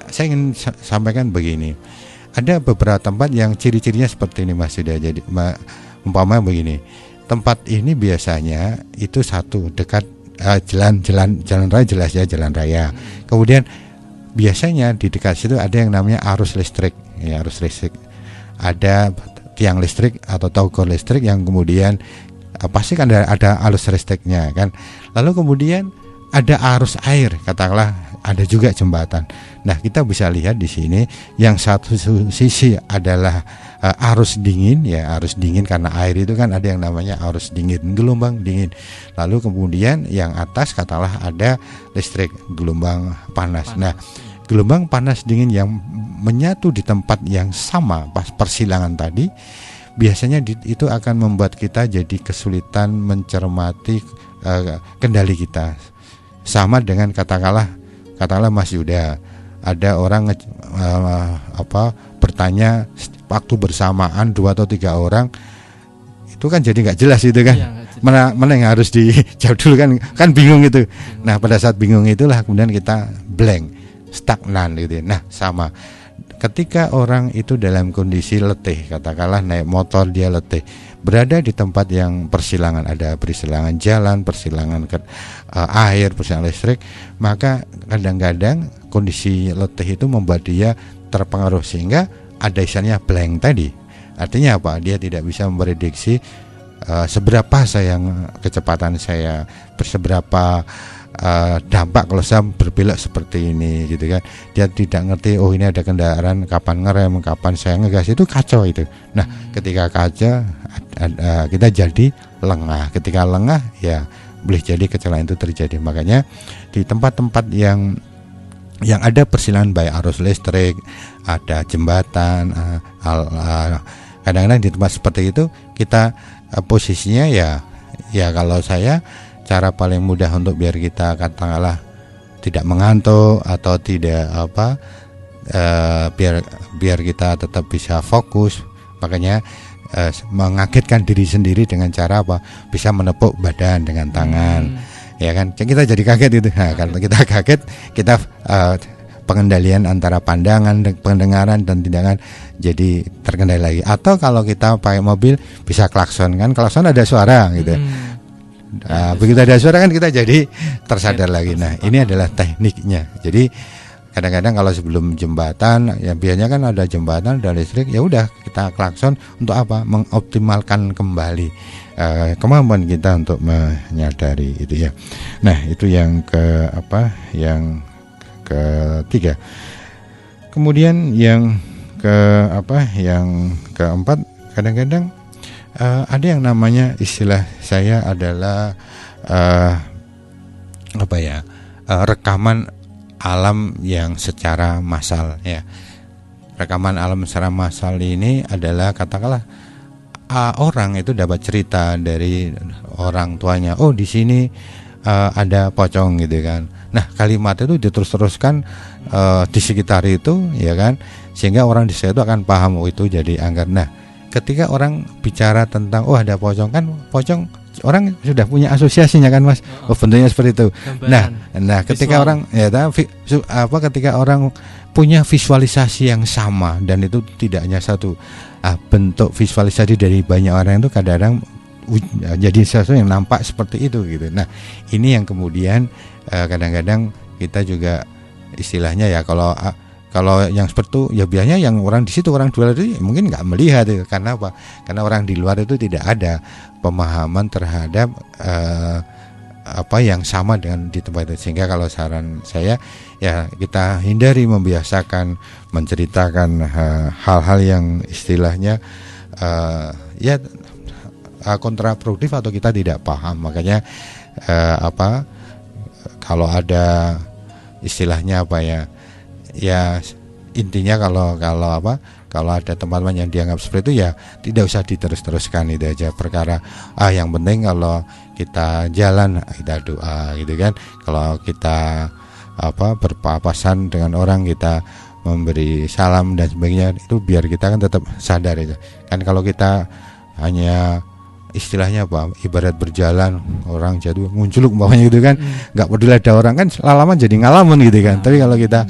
saya ingin sampaikan begini. Ada beberapa tempat yang ciri-cirinya seperti ini Mas Yuda. Jadi umpamanya begini. Tempat ini biasanya itu satu dekat jalan raya, jelas ya, jalan raya. Kemudian biasanya di dekat situ ada yang namanya arus listrik. Ya, arus listrik. Ada tiang listrik atau togor listrik yang kemudian pasti kan ada arus listriknya kan. Lalu kemudian ada arus air, katakanlah ada juga jembatan. Nah, kita bisa lihat di sini yang satu sisi adalah arus dingin ya, arus dingin karena air itu kan ada yang namanya arus dingin, gelombang dingin. Lalu kemudian yang atas katakanlah ada listrik, gelombang panas. Nah, gelombang panas dingin yang menyatu di tempat yang sama pas persilangan tadi, biasanya itu akan membuat kita jadi kesulitan mencermati kendali kita. Sama dengan katakanlah Mas Yuda, ada orang bertanya waktu bersamaan 2 atau 3 orang, itu kan jadi nggak jelas itu kan. Mana yang harus dijawab dulu kan bingung itu. Nah, pada saat bingung itulah kemudian kita blank, stagnan gitu. Nah, sama ketika orang itu dalam kondisi letih, katakanlah naik motor dia letih, berada di tempat yang persilangan, ada persilangan jalan, persilangan air, persilangan listrik, maka kadang-kadang kondisi letih itu membuat dia terpengaruh sehingga ada istilahnya blank tadi. Artinya apa? Dia tidak bisa memprediksi seberapa kecepatan saya, seberapa dampak kalau saya berbelok seperti ini gitu kan. Dia tidak ngerti, oh ini ada kendaraan, kapan ngerem, kapan saya ngegas, itu kacau itu. Nah, ketika kacau kita jadi lengah. Ketika lengah ya boleh jadi kecelakaan itu terjadi. Makanya di tempat-tempat yang ada persilangan baik arus listrik, ada jembatan, kadang-kadang di tempat seperti itu kita posisinya ya kalau saya, cara paling mudah untuk biar kita katakanlah tidak mengantuk atau tidak biar kita tetap bisa fokus, makanya mengagetkan diri sendiri dengan cara apa? Bisa menepuk badan dengan tangan, ya kan? Kita jadi kaget itu. Nah, kalau kita kaget, kita pengendalian antara pandangan, pendengaran dan tindakan jadi terkendali lagi. Atau kalau kita pakai mobil bisa klakson, kan klakson ada suara gitu. Begitu ada suara kan kita jadi tersadar lagi. Nah, ini adalah tekniknya. Jadi kadang-kadang kalau sebelum jembatan, ya biasanya kan ada jembatan, ada listrik, ya udah kita klakson untuk apa? Mengoptimalkan kembali kemampuan kita untuk menyadari itu ya. Nah, itu yang yang ketiga. Kemudian yang keempat, kadang-kadang ada yang namanya, istilah saya adalah rekaman alam yang secara massal ya. Rekaman alam secara massal ini adalah katakanlah orang itu dapat cerita dari orang tuanya, oh di sini ada pocong gitu kan. Nah, kalimat itu diterus-teruskan di sekitar itu ya kan, sehingga orang di situ akan paham, oh itu jadi angker. Nah, ketika orang bicara tentang ada pocong, kan pocong orang sudah punya asosiasinya kan Mas, bentuknya seperti itu. Nah ketika visual. Ketika orang punya visualisasi yang sama, dan itu tidak hanya satu bentuk visualisasi dari banyak orang, itu kadang-kadang jadi sesuatu yang nampak seperti itu gitu. Nah, ini yang kemudian kadang-kadang kita juga istilahnya ya, kalau yang seperti itu ya biasanya yang orang di situ, orang luar itu mungkin nggak melihat itu. Karena apa? Karena orang di luar itu tidak ada pemahaman terhadap yang sama dengan di tempat itu. Sehingga kalau saran saya ya, kita hindari membiasakan menceritakan hal-hal yang istilahnya kontraproduktif atau kita tidak paham. Makanya kalau ada istilahnya ya intinya kalau ada teman-teman yang dianggap seperti itu ya tidak usah diterus-teruskan, itu aja perkara. Yang penting kalau kita jalan kita doa gitu kan. Kalau kita berpapasan dengan orang, kita memberi salam dan sebagainya, itu biar kita kan tetap sadar itu. Kan kalau kita hanya istilahnya ibarat berjalan, orang jatuh muncul umpamanya gitu kan, nggak peduli ada orang, kan lama-lama jadi ngalamun gitu kan. Tapi kalau kita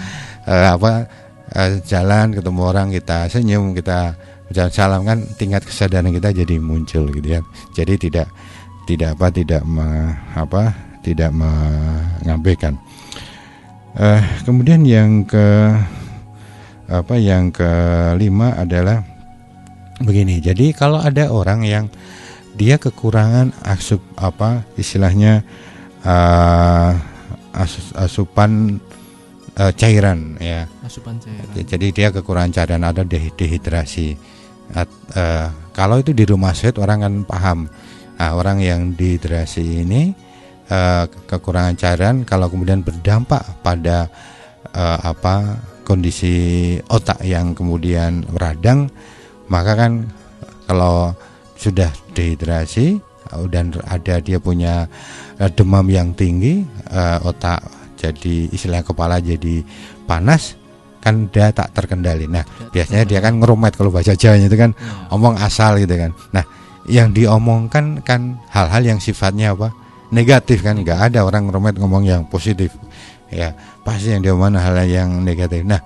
jalan ketemu orang, kita senyum, kita ucap salam, kan tingkat kesadaran kita jadi muncul gitu ya. Jadi tidak mengabaikan. Kemudian yang kelima adalah begini. Jadi kalau ada orang yang dia kekurangan istilahnya asupan cairan ya. Asupan cairan. Jadi dia kekurangan cairan, ada dehidrasi. Kalau itu di rumah sakit orang kan paham. Orang yang dehidrasi ini kekurangan cairan, kalau kemudian berdampak pada kondisi otak yang kemudian radang, maka kan kalau sudah dehidrasi dan dia punya demam yang tinggi, otak jadi istilah kepala jadi panas, kan dia tak terkendali. Nah, biasanya dia kan ngerumet, kalau bahasa Jawanya itu kan omong asal gitu kan. Nah, yang diomongkan kan hal-hal yang sifatnya negatif kan, nggak ada orang ngerumet ngomong yang positif ya, pasti yang diomongkan hal yang negatif. Nah,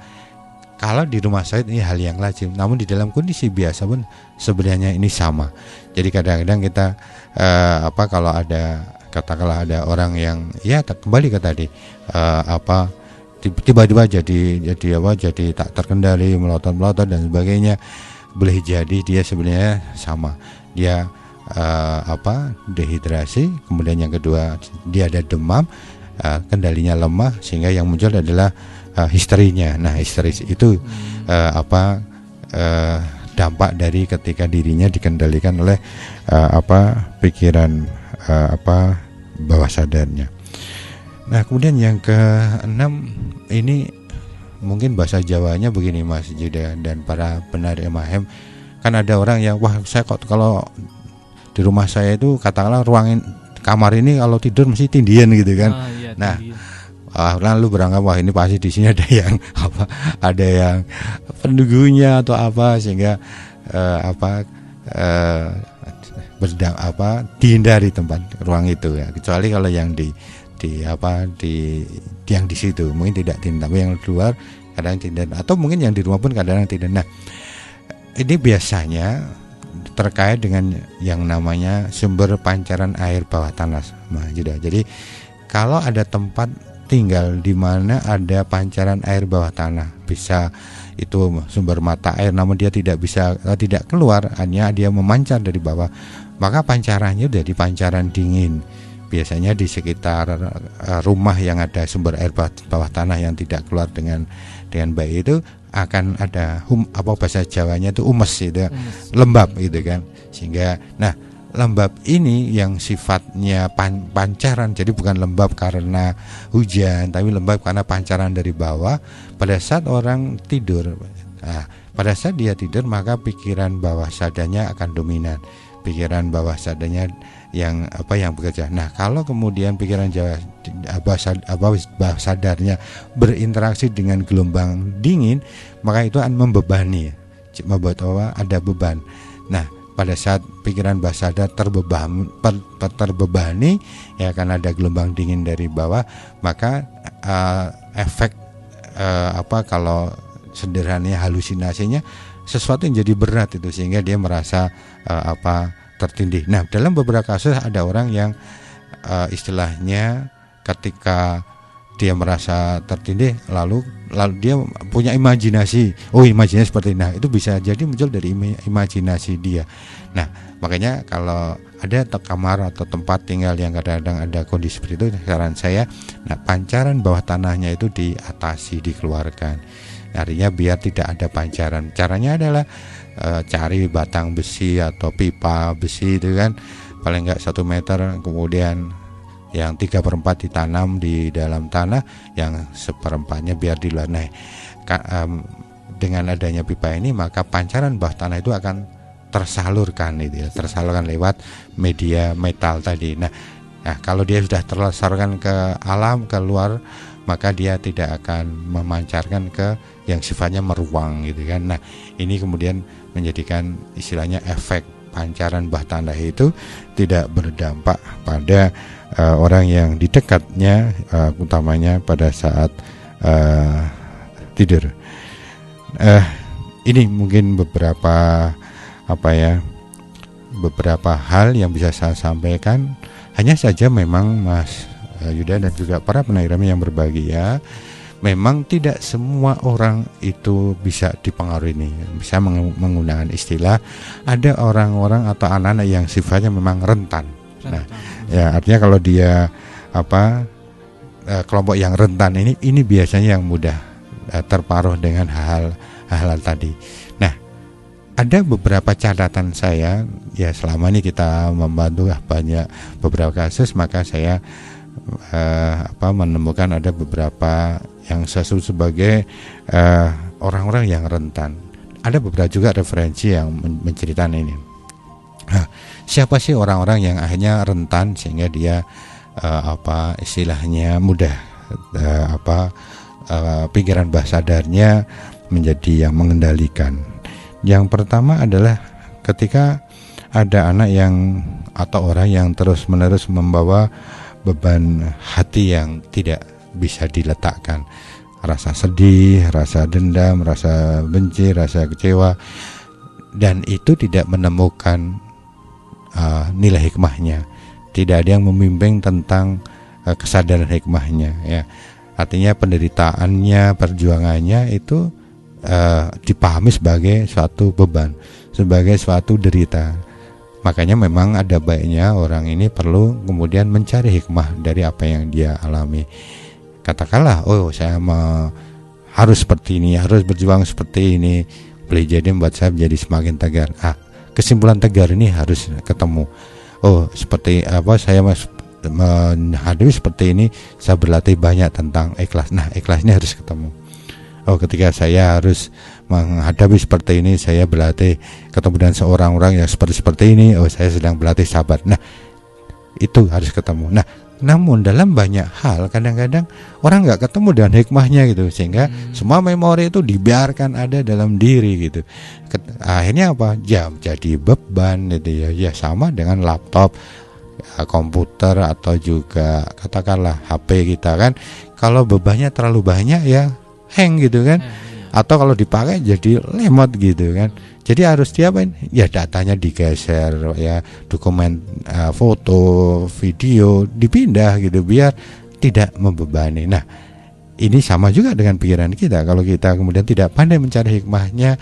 kalau di rumah sakit ini hal yang lazim, namun di dalam kondisi biasa pun sebenarnya ini sama. Jadi kadang-kadang kita kalau ada katakanlah ada orang yang ya kembali ke tadi tiba-tiba jadi tak terkendali, melotot dan sebagainya, boleh jadi dia sebenarnya sama, dia dehidrasi, kemudian yang kedua dia ada demam, kendalinya lemah, sehingga yang muncul adalah histerinya. Nah, histeris itu dampak dari ketika dirinya dikendalikan oleh pikiran bawah sadarnya. Nah, kemudian yang keenam ini mungkin bahasa Jawanya begini Mas Juda dan para penari MAHEM. Kan ada orang yang saya kok kalau di rumah saya itu katakanlah ruangan kamar ini kalau tidur mesti tindian gitu kan. Iya, nah, lalu berangkat ini pasti di sini ada yang ada yang penunggunya atau sehingga dihindari tempat ruang itu ya. Kecuali kalau yang yang di situ mungkin tidak tindak, tapi yang di luar kadang tindak, atau mungkin yang di rumah pun kadang tidak. Nah, ini biasanya terkait dengan yang namanya sumber pancaran air bawah tanah, Jadi kalau ada tempat tinggal di mana ada pancaran air bawah tanah, bisa itu sumber mata air namun dia tidak keluar, hanya dia memancar dari bawah, maka pancarannya dari pancaran dingin. Biasanya di sekitar rumah yang ada sumber air bawah tanah yang tidak keluar dengan baik itu akan ada bahasa Jawanya itu umes itu, lembab gitu kan. Sehingga lembab ini yang sifatnya pancaran, jadi bukan lembab karena hujan, tapi lembab karena pancaran dari bawah. Pada saat orang tidur, pada saat dia tidur maka pikiran bawah sadarnya akan dominan, pikiran bawah sadarnya yang bekerja. Nah, kalau kemudian pikiran bawah sadarnya berinteraksi dengan gelombang dingin, maka itu akan membebani, membuat ada beban. Nah, pada saat pikiran bawah sadar terbebani, ya akan ada gelombang dingin dari bawah, maka efek kalau sederhananya halusinasinya sesuatu yang jadi berat itu, sehingga dia merasa tertindih. Nah, dalam beberapa kasus ada orang yang istilahnya ketika dia merasa tertindih lalu dia punya imajinasi seperti ini. Nah, itu bisa jadi muncul dari imajinasi dia. Nah, makanya kalau ada kamar atau tempat tinggal yang kadang-kadang ada kondisi seperti itu, saran saya pancaran bawah tanahnya itu diatasi, dikeluarkan. Artinya biar tidak ada pancaran. Caranya adalah cari batang besi atau pipa besi itu kan, paling enggak 1 meter, kemudian yang 3/4 ditanam di dalam tanah, yang 1/4-nya biar di luar. Nah, dengan adanya pipa ini maka pancaran bawah tanah itu akan tersalurkan tersalurkan lewat media metal tadi. Nah, kalau dia sudah tersalurkan ke alam, ke luar, maka dia tidak akan memancarkan ke yang sifatnya meruang gitu kan. Nah, ini kemudian menjadikan istilahnya efek pancaran bawah tanah itu tidak berdampak pada orang yang di dekatnya, utamanya pada saat tidur. Ini mungkin beberapa hal yang bisa saya sampaikan. Hanya saja memang Mas Yuda dan juga para penairam yang berbahagia, memang tidak semua orang itu bisa dipengaruhi ini, bisa menggunakan istilah, ada orang-orang atau anak-anak yang sifatnya memang rentan. Nah, ya artinya kalau dia kelompok yang rentan ini biasanya yang mudah terpengaruh dengan hal-hal tadi. Nah, ada beberapa catatan saya, ya selama ini kita membantu banyak beberapa kasus, maka saya menemukan ada beberapa yang saya sebut sebagai orang-orang yang rentan. Ada beberapa juga referensi yang menceritakan ini. Siapa sih orang-orang yang akhirnya rentan sehingga dia istilahnya mudah pikiran bawah sadarnya menjadi yang mengendalikan. Yang pertama adalah ketika ada anak yang atau orang yang terus-menerus membawa beban hati yang tidak bisa diletakkan, rasa sedih, rasa dendam, rasa benci, rasa kecewa, dan itu tidak menemukan nilai hikmahnya, tidak ada yang membimbing tentang kesadaran hikmahnya, ya. Artinya penderitaannya, perjuangannya itu dipahami sebagai suatu beban, sebagai suatu derita. Makanya memang ada baiknya orang ini perlu kemudian mencari hikmah dari apa yang dia alami. Katakanlah, oh saya harus seperti ini, harus berjuang seperti ini, boleh jadi membuat saya menjadi semakin tegar. Kesimpulan tegar ini harus ketemu. Oh, seperti apa saya menghadapi seperti ini, saya berlatih banyak tentang ikhlas. Nah, ikhlas ini harus ketemu. Oh, ketika saya harus menghadapi seperti ini, saya berlatih ketemu dengan seorang orang yang seperti ini. Oh, saya sedang berlatih sabar. Nah, itu harus ketemu. Nah, namun dalam banyak hal kadang-kadang orang nggak ketemu dengan hikmahnya gitu, sehingga semua memori itu dibiarkan ada dalam diri gitu. Akhirnya apa? Ya, jadi beban gitu ya. Ya sama dengan laptop, komputer, atau juga katakanlah HP kita kan. Kalau bebannya terlalu banyak ya hang gitu kan, atau kalau dipakai jadi lemot gitu kan. Jadi harus diapain? Ya datanya digeser, ya dokumen, foto, video dipindah gitu biar tidak membebani. Nah, ini sama juga dengan pikiran kita. Kalau kita kemudian tidak pandai mencari hikmahnya,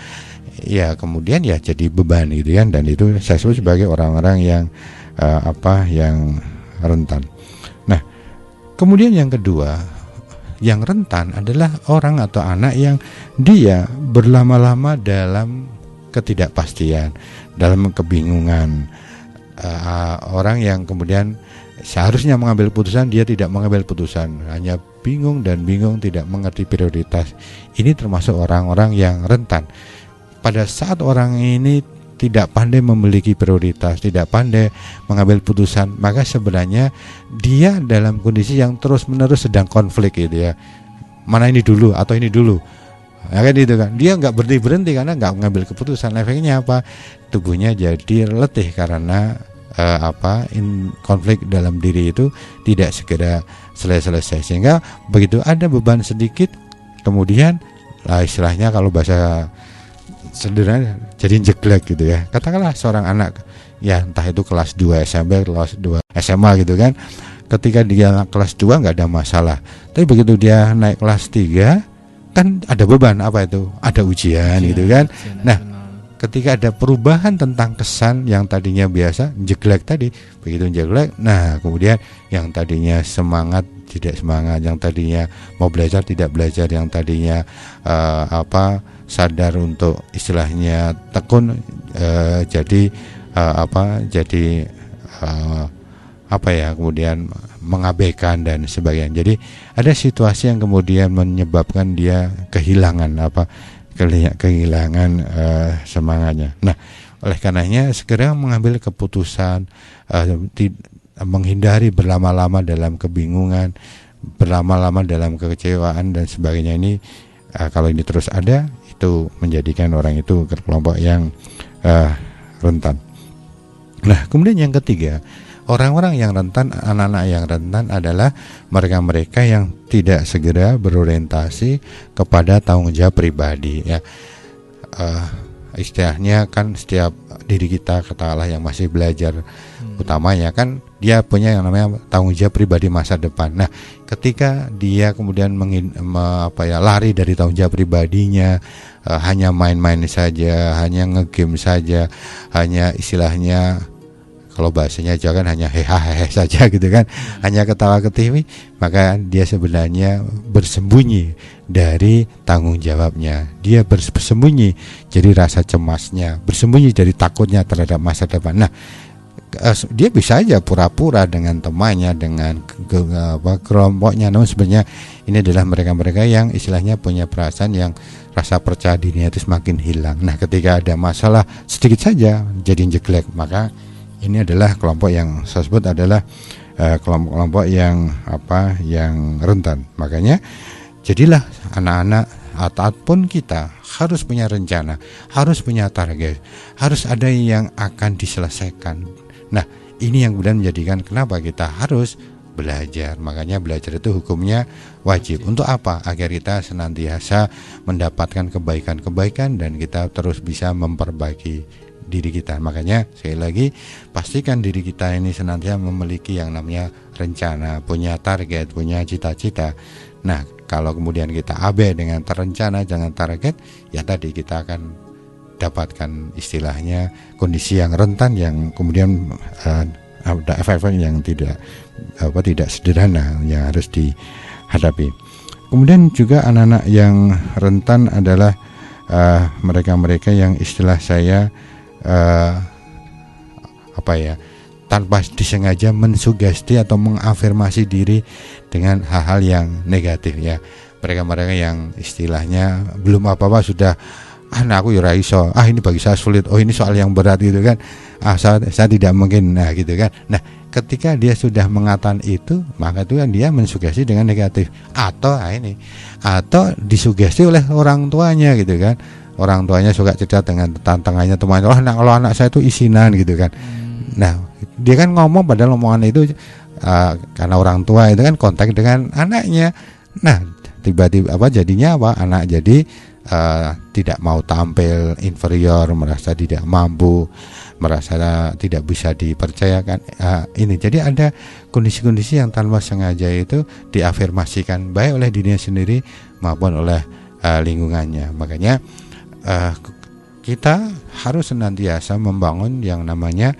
ya kemudian ya jadi beban gitu kan. Dan itu saya sebut sebagai orang-orang yang yang rentan. Nah, kemudian yang kedua, yang rentan adalah orang atau anak yang dia berlama-lama dalam ketidakpastian, dalam kebingungan. Orang yang kemudian seharusnya mengambil putusan, dia tidak mengambil putusan, hanya bingung dan bingung, tidak mengerti prioritas. Ini termasuk orang-orang yang rentan. Pada saat orang ini tidak pandai memiliki prioritas, tidak pandai mengambil putusan, maka sebenarnya dia dalam kondisi yang terus-menerus sedang konflik gitu ya. Mana ini dulu atau ini dulu. Ya kan itu kan. Dia nggak berhenti karena nggak mengambil keputusan. Efeknya apa? Tubuhnya jadi letih karena konflik dalam diri itu tidak segera selesai. Sehingga begitu ada beban sedikit, kemudian istilahnya kalau bahasa sederhana jadi jeglek gitu ya. Katakanlah seorang anak ya entah itu kelas 2 SMP, kelas 2 SMA gitu kan. Ketika dia kelas 2 nggak ada masalah. Tapi begitu dia naik kelas 3 kan ada beban, apa itu? Ada ujian gitu kan. Nah, ketika ada perubahan tentang kesan yang tadinya biasa jeglek tadi, begitu jeglek, nah kemudian yang tadinya semangat tidak semangat, yang tadinya mau belajar tidak belajar, yang tadinya sadar untuk istilahnya tekun kemudian mengabaikan dan sebagainya. Jadi ada situasi yang kemudian menyebabkan dia kehilangan semangatnya. Nah, oleh karenanya segera mengambil keputusan, menghindari berlama-lama dalam kebingungan, berlama-lama dalam kekecewaan dan sebagainya. Ini kalau ini terus ada, itu menjadikan orang itu kelompok yang rentan. Nah, kemudian yang ketiga, orang-orang yang rentan, anak-anak yang rentan adalah mereka-mereka yang tidak segera berorientasi kepada tanggung jawab pribadi ya. Istilahnya kan setiap diri kita, katakanlah yang masih belajar, utamanya kan dia punya yang namanya tanggung jawab pribadi masa depan. Nah, ketika dia kemudian lari dari tanggung jawab pribadinya, hanya main-main saja, hanya ngegame saja, hanya istilahnya kalau bahasanya Jawa kan hanya hehehe saja gitu kan, hanya ketawa ketiwi, maka dia sebenarnya bersembunyi dari tanggung jawabnya. Dia bersembunyi jadi rasa cemasnya, bersembunyi dari takutnya terhadap masa depan. Nah, dia bisa aja pura-pura dengan temannya, dengan kelompoknya, namun sebenarnya ini adalah mereka-mereka yang istilahnya punya perasaan yang rasa percaya dirinya itu semakin hilang. Nah, ketika ada masalah sedikit saja jadi jeglek, maka ini adalah kelompok yang saya sebut adalah kelompok-kelompok yang rentan. Makanya jadilah anak-anak ataupun kita harus punya rencana, harus punya target, harus ada yang akan diselesaikan. Nah, ini yang kemudian menjadikan kenapa kita harus belajar. Makanya belajar itu hukumnya wajib. Untuk apa? Agar kita senantiasa mendapatkan kebaikan-kebaikan dan kita terus bisa memperbaiki diri kita. Makanya sekali lagi pastikan diri kita ini senantiasa memiliki yang namanya rencana, punya target, punya cita-cita. Nah, Kalau kemudian kita abai dengan terencana, jangan target, ya tadi kita akan dapatkan istilahnya kondisi yang rentan, yang kemudian ada efek-efek yang tidak sederhana yang harus dihadapi. Kemudian juga anak-anak yang rentan adalah mereka-mereka yang istilah saya tanpa disengaja mensugesti atau mengafirmasi diri dengan hal-hal yang negatif ya. Mereka-mereka yang istilahnya belum apa-apa sudah aku ya iso, ini bagi saya sulit, ini soal yang berat gitu kan, saya tidak mungkin, nah gitu kan. Nah ketika dia sudah mengatakan itu, maka itu kan dia mensugesti dengan negatif, atau disugesti oleh orang tuanya gitu kan. Orang tuanya suka cerita dengan tantangannya temannya, kalau anak saya itu isinan gitu kan. Nah dia kan ngomong, padahal omongan itu karena orang tua itu kan kontak dengan anaknya. Nah tiba-tiba jadinya anak jadi tidak mau tampil inferior, merasa tidak mampu, merasa tidak bisa dipercayakan. Ini jadi ada kondisi-kondisi yang tanpa sengaja itu diafirmasikan baik oleh dirinya sendiri maupun oleh lingkungannya. Makanya kita harus senantiasa membangun yang namanya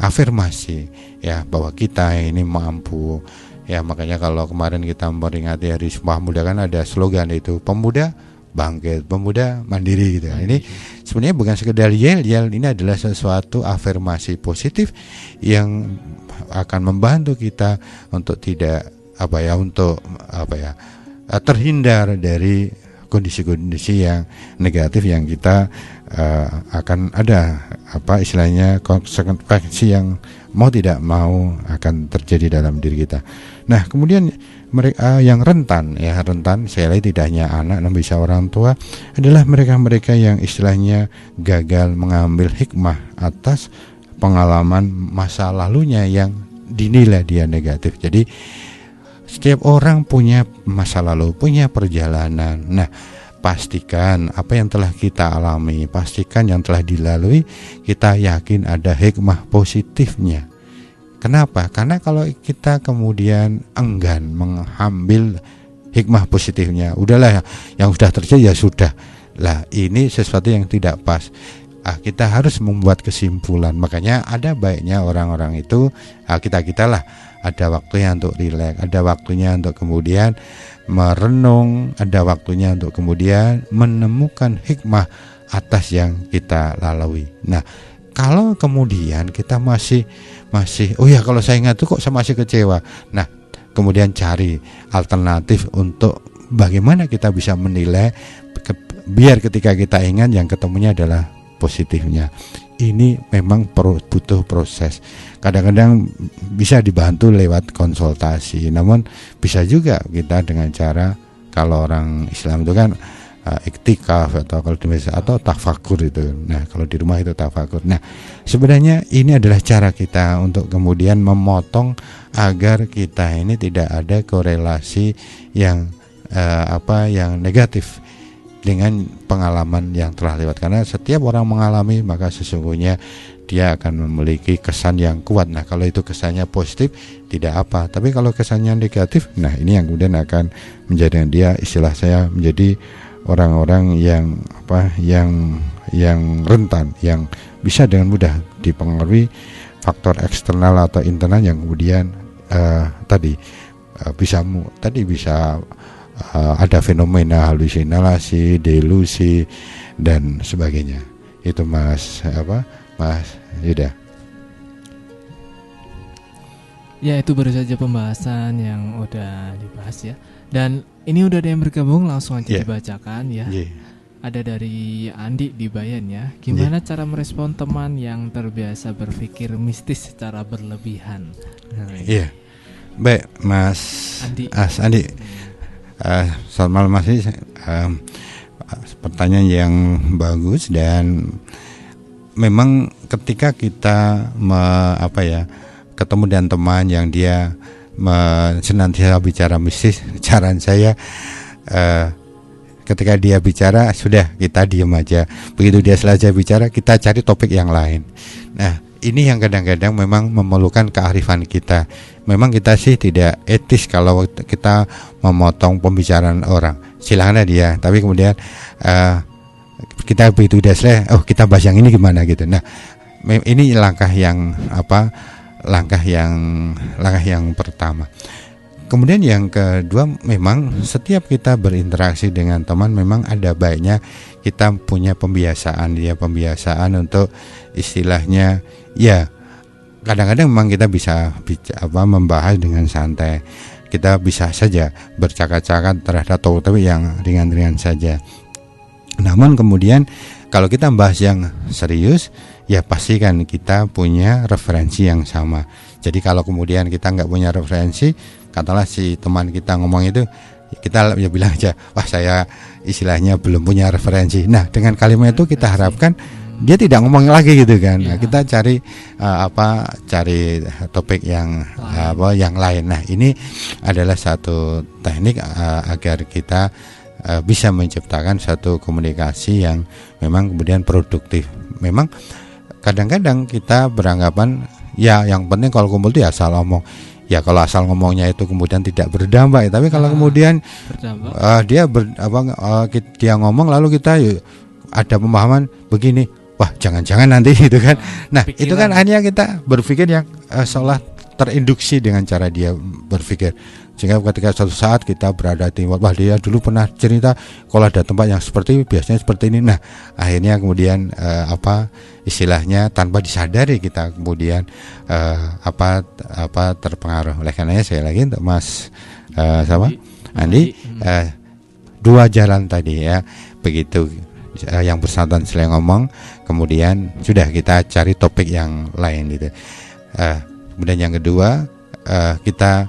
afirmasi ya, bahwa kita ini mampu ya. Makanya kalau kemarin kita memperingati Hari Sumpah Pemuda kan ada slogan itu, pemuda bangkit, pemuda mandiri gitu. Ini sebenarnya bukan sekedar yel, ini adalah sesuatu afirmasi positif yang akan membantu kita untuk tidak terhindar dari kondisi-kondisi yang negatif yang kita akan ada konsekuensi yang mau tidak mau akan terjadi dalam diri kita. Nah kemudian mereka yang rentan saya lihat tidak hanya anak namun bisa orang tua, adalah mereka-mereka yang istilahnya gagal mengambil hikmah atas pengalaman masa lalunya yang dinilai dia negatif. Jadi setiap orang punya masa lalu, punya perjalanan. Nah pastikan apa yang telah kita alami, pastikan yang telah dilalui, kita yakin ada hikmah positifnya. Kenapa? Karena kalau kita kemudian enggan mengambil hikmah positifnya, udahlah yang sudah terjadi ya sudah. Lah ini sesuatu yang tidak pas. Kita harus membuat kesimpulan. Makanya ada baiknya orang-orang itu, kita lah ada waktunya untuk rileks, ada waktunya untuk kemudian merenung, ada waktunya untuk kemudian menemukan hikmah atas yang kita lalui. Nah kalau kemudian kita masih kalau saya ingat tuh kok saya masih kecewa. Nah kemudian cari alternatif untuk bagaimana kita bisa menilai, biar ketika kita ingat yang ketemunya adalah positifnya. Ini memang butuh proses. Kadang-kadang bisa dibantu lewat konsultasi, namun bisa juga kita dengan cara, kalau orang Islam itu kan iktikaf atau tafakur itu. Nah kalau di rumah itu tafakur. Nah sebenarnya ini adalah cara kita untuk kemudian memotong agar kita ini tidak ada korelasi yang yang negatif dengan pengalaman yang telah lewat. Karena setiap orang mengalami, maka sesungguhnya dia akan memiliki kesan yang kuat. Nah kalau itu kesannya positif tidak apa, tapi kalau kesannya negatif, nah ini yang kemudian akan menjadikan dia, istilah saya, menjadi orang-orang yang rentan, yang bisa dengan mudah dipengaruhi faktor eksternal atau internal yang kemudian bisa ada fenomena halusinasi, delusi dan sebagainya. Itu Mas Yuda. Ya itu baru saja pembahasan yang udah dibahas ya. Dan ini udah ada yang bergabung, langsung aja dibacakan ya. Ada dari Andi di Bayan ya. Gimana cara merespon teman yang terbiasa berpikir mistis secara berlebihan? Baik Mas Andi. Selamat malam Mas. Pertanyaan yang bagus, dan memang ketika kita ketemu dengan teman yang dia senantiasa bicara mistis, saran saya ketika dia bicara sudah kita diam aja. Begitu dia selesai bicara, kita cari topik yang lain. Nah ini yang kadang-kadang memang memerlukan kearifan kita. Memang kita sih tidak etis kalau kita memotong pembicaraan orang. Silakan dia, tapi kemudian kita begitu udah selesai, oh kita bahas yang ini gimana gitu. Nah, ini langkah yang langkah yang pertama. Kemudian yang kedua, memang setiap kita berinteraksi dengan teman memang ada baiknya kita punya pembiasaan untuk istilahnya ya, kadang-kadang memang kita bisa membahas dengan santai. Kita bisa saja bercakap-cakap terhadap topik yang ringan-ringan saja. Namun kemudian kalau kita membahas yang serius, ya pastikan kita punya referensi yang sama. Jadi kalau kemudian kita nggak punya referensi, katakanlah si teman kita ngomong itu, kita ya bilang aja, wah saya istilahnya belum punya referensi. Nah, dengan kalimat itu kita harapkan dia tidak ngomong lagi gitu kan. Nah, kita cari cari topik yang yang lain. Nah, ini adalah satu teknik agar kita bisa menciptakan satu komunikasi yang memang kemudian produktif. Memang kadang-kadang kita beranggapan ya yang penting kalau kumpul itu ya asal ngomong. Ya kalau asal ngomongnya itu kemudian tidak berdampak. Tapi kalau kemudian dia ngomong lalu kita ada pemahaman begini, wah jangan-jangan nanti gitu kan. Nah pikiran. Itu kan hanya kita berpikir yang seolah terinduksi dengan cara dia berpikir. Sehingga ketika suatu saat kita berada di tempat, wah dia dulu pernah cerita kalau ada tempat yang seperti biasanya seperti ini. Nah akhirnya kemudian istilahnya tanpa disadari kita kemudian terpengaruh. Oleh karenanya saya lagi untuk Mas Andi, dua jalan tadi ya, begitu yang bersangkutan selain ngomong, kemudian sudah kita cari topik yang lain gitu. Kemudian yang kedua kita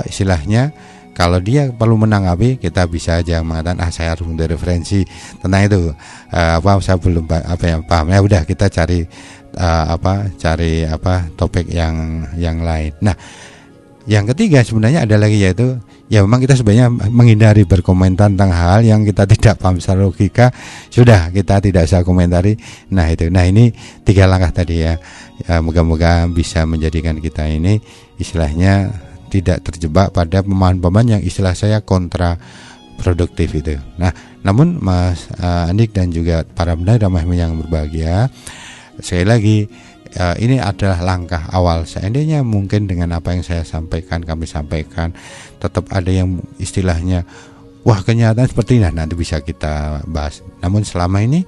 istilahnya kalau dia perlu menanggapi, kita bisa aja mengatakan saya harus untuk referensi tentang itu, saya belum paham, ya udah kita cari topik yang lain. Nah yang ketiga sebenarnya ada lagi, yaitu ya memang kita sebenarnya menghindari berkomentar tentang hal yang kita tidak paham secara logika, sudah kita tidak usah komentari. Nah ini 3 langkah tadi ya, moga-moga bisa menjadikan kita ini istilahnya tidak terjebak pada pemahaman-pemahaman yang istilah saya kontraproduktif itu. Nah, namun Mas Andik dan juga para pendengar yang berbahagia, sekali lagi ini adalah langkah awal. Seandainya mungkin dengan apa yang kami sampaikan, tetap ada yang istilahnya wah kenyataan seperti ini, nanti bisa kita bahas. Namun selama ini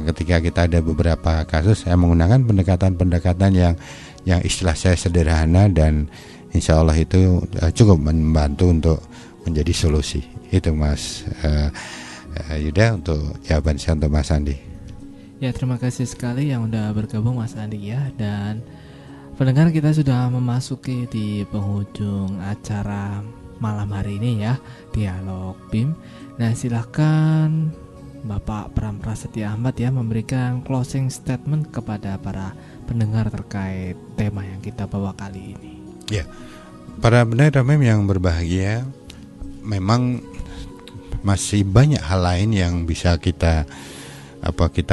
ketika kita ada beberapa kasus, saya menggunakan pendekatan yang istilah saya sederhana dan insya Allah itu cukup membantu untuk menjadi solusi. Itu Mas Yuda untuk jawaban saya untuk Mas Andi. Ya terima kasih sekali yang udah bergabung Mas Andi ya. Dan pendengar, kita sudah memasuki di penghujung acara malam hari ini ya, Dialog BIM. Nah silahkan Bapak Pram Prasetya Ahmad ya memberikan closing statement kepada para pendengar terkait tema yang kita bawa kali ini. Ya, para pendengar yang berbahagia, memang masih banyak hal lain yang bisa kita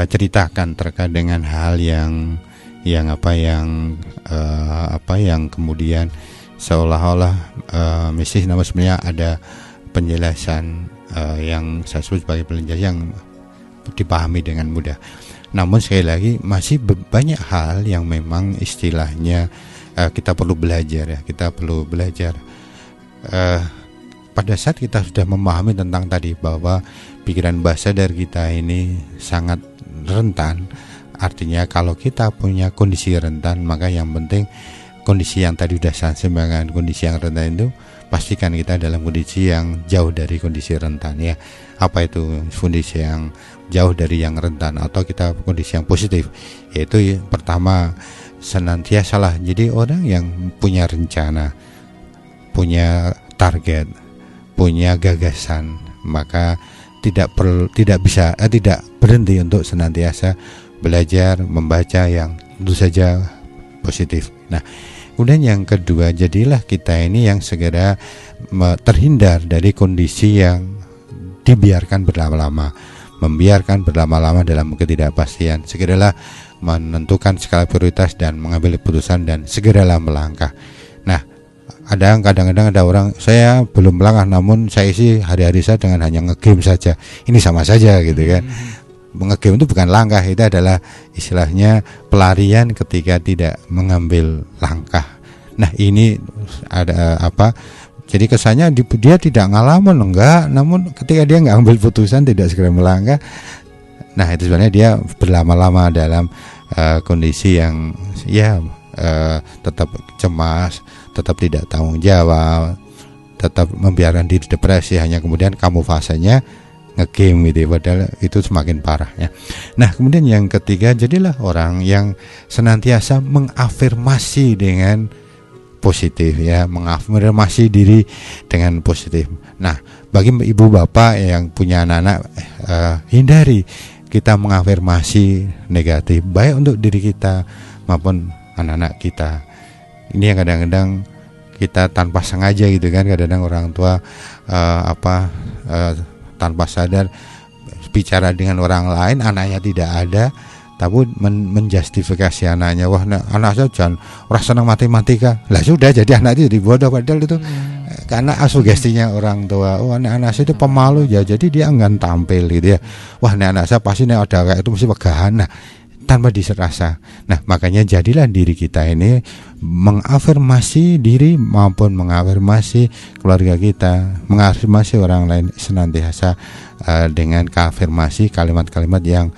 ceritakan terkait dengan hal yang kemudian seolah-olah namun sebenarnya ada penjelasan yang saya sebut sebagai penjelasan yang dipahami dengan mudah. Namun sekali lagi masih banyak hal yang memang istilahnya kita perlu belajar ya, pada saat kita sudah memahami tentang tadi bahwa pikiran bahasa dari kita ini sangat rentan. Artinya kalau kita punya kondisi rentan, maka yang penting kondisi yang tadi sudah saya sampaikan, kondisi yang rentan itu pastikan kita dalam kondisi yang jauh dari kondisi rentan ya. Apa itu kondisi yang jauh dari yang rentan atau kita kondisi yang positif? Yaitu pertama, senantiasalah jadi orang yang punya rencana, punya target, punya gagasan, maka tidak berhenti untuk senantiasa belajar membaca yang tentu saja positif. Nah, kemudian yang kedua, jadilah kita ini yang segera terhindar dari kondisi yang membiarkan berlama-lama dalam ketidakpastian. Segeralah menentukan skala prioritas dan mengambil keputusan dan segeralah melangkah. Nah, kadang-kadang ada orang, saya belum melangkah namun saya isi hari-hari saya dengan hanya ngegame saja. Ini sama saja gitu kan. Ngegame itu bukan langkah, itu adalah istilahnya pelarian ketika tidak mengambil langkah. Nah, ini ada apa? Jadi kesannya dia tidak ngalamin, enggak, namun ketika dia nggak ambil putusan, tidak segera melangkah, nah itu sebenarnya dia berlama-lama dalam kondisi yang tetap cemas, tetap tidak tanggung jawab, tetap membiarkan diri depresi, hanya kemudian kamuflasenya ngegame gitu, padahal itu semakin parah ya. Nah, kemudian yang ketiga, jadilah orang yang senantiasa mengafirmasi dengan positif ya, mengafirmasi diri dengan positif. Nah, bagi ibu bapak yang punya anak-anak, hindari kita mengafirmasi negatif baik untuk diri kita maupun anak-anak kita. Ini yang kadang-kadang kita tanpa sengaja gitu kan, kadang-kadang orang tua tanpa sadar bicara dengan orang lain, anaknya tidak ada, tapi menjustifikasi anaknya, wah anak saya jangan orang senang matematika, lah sudah jadi anak itu jadi bodoh, padahal itu karena sugestinya orang tua, oh anak saya itu pemalu ya, jadi dia enggan tampil gitu ya, wah anak saya pasti ada kayak itu mesti pegahan, nah tanpa diserasa. Nah, makanya jadilah diri kita ini mengafirmasi diri maupun mengafirmasi keluarga kita, mengafirmasi orang lain senantiasa dengan keafirmasi kalimat-kalimat yang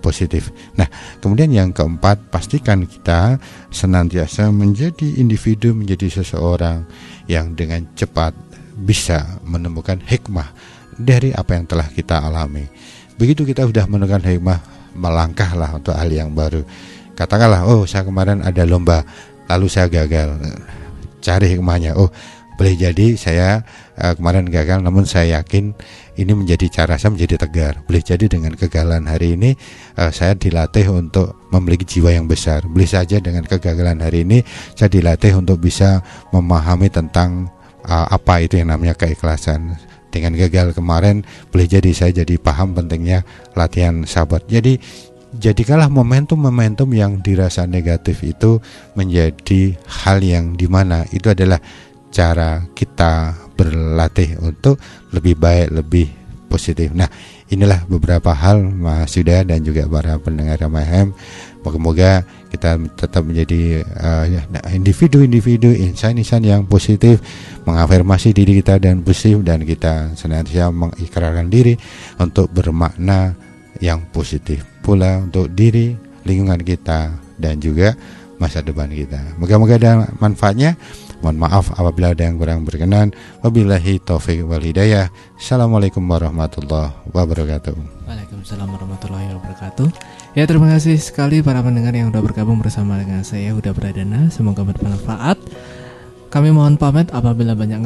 positif. Nah, kemudian yang keempat, pastikan kita senantiasa menjadi individu, menjadi seseorang yang dengan cepat bisa menemukan hikmah dari apa yang telah kita alami. Begitu kita sudah menemukan hikmah, melangkahlah untuk hal yang baru. Katakanlah, oh saya kemarin ada lomba, lalu saya gagal. Cari hikmahnya, oh boleh jadi saya kemarin gagal, namun saya yakin ini menjadi cara saya menjadi tegar. Boleh jadi dengan kegagalan hari ini saya dilatih untuk memiliki jiwa yang besar. Boleh saja dengan kegagalan hari ini saya dilatih untuk bisa memahami tentang apa itu yang namanya keikhlasan. Dengan gagal kemarin boleh jadi saya jadi paham pentingnya latihan sabar. Jadi jadikanlah momentum-momentum yang dirasa negatif itu menjadi hal yang dimana itu adalah cara kita berlatih untuk lebih baik, lebih positif. Nah, inilah beberapa hal Mas Yuda dan juga para pendengar Rama FM. Moga-moga kita tetap menjadi individu-individu, insan-insan yang positif, mengafirmasi diri kita dan positif, dan kita senantiasa mengikrarkan diri untuk bermakna yang positif pula untuk diri, lingkungan kita, dan juga masa depan kita. Moga-moga ada manfaatnya. Mohon maaf apabila ada yang kurang berkenan. Wabillahi taufik wal hidayah. Assalamualaikum warahmatullahi wabarakatuh. Waalaikumsalam warahmatullahi wabarakatuh. Ya, terima kasih sekali para pendengar yang sudah bergabung bersama dengan saya Huda Pradana. Semoga bermanfaat. Kami mohon pamit apabila banyak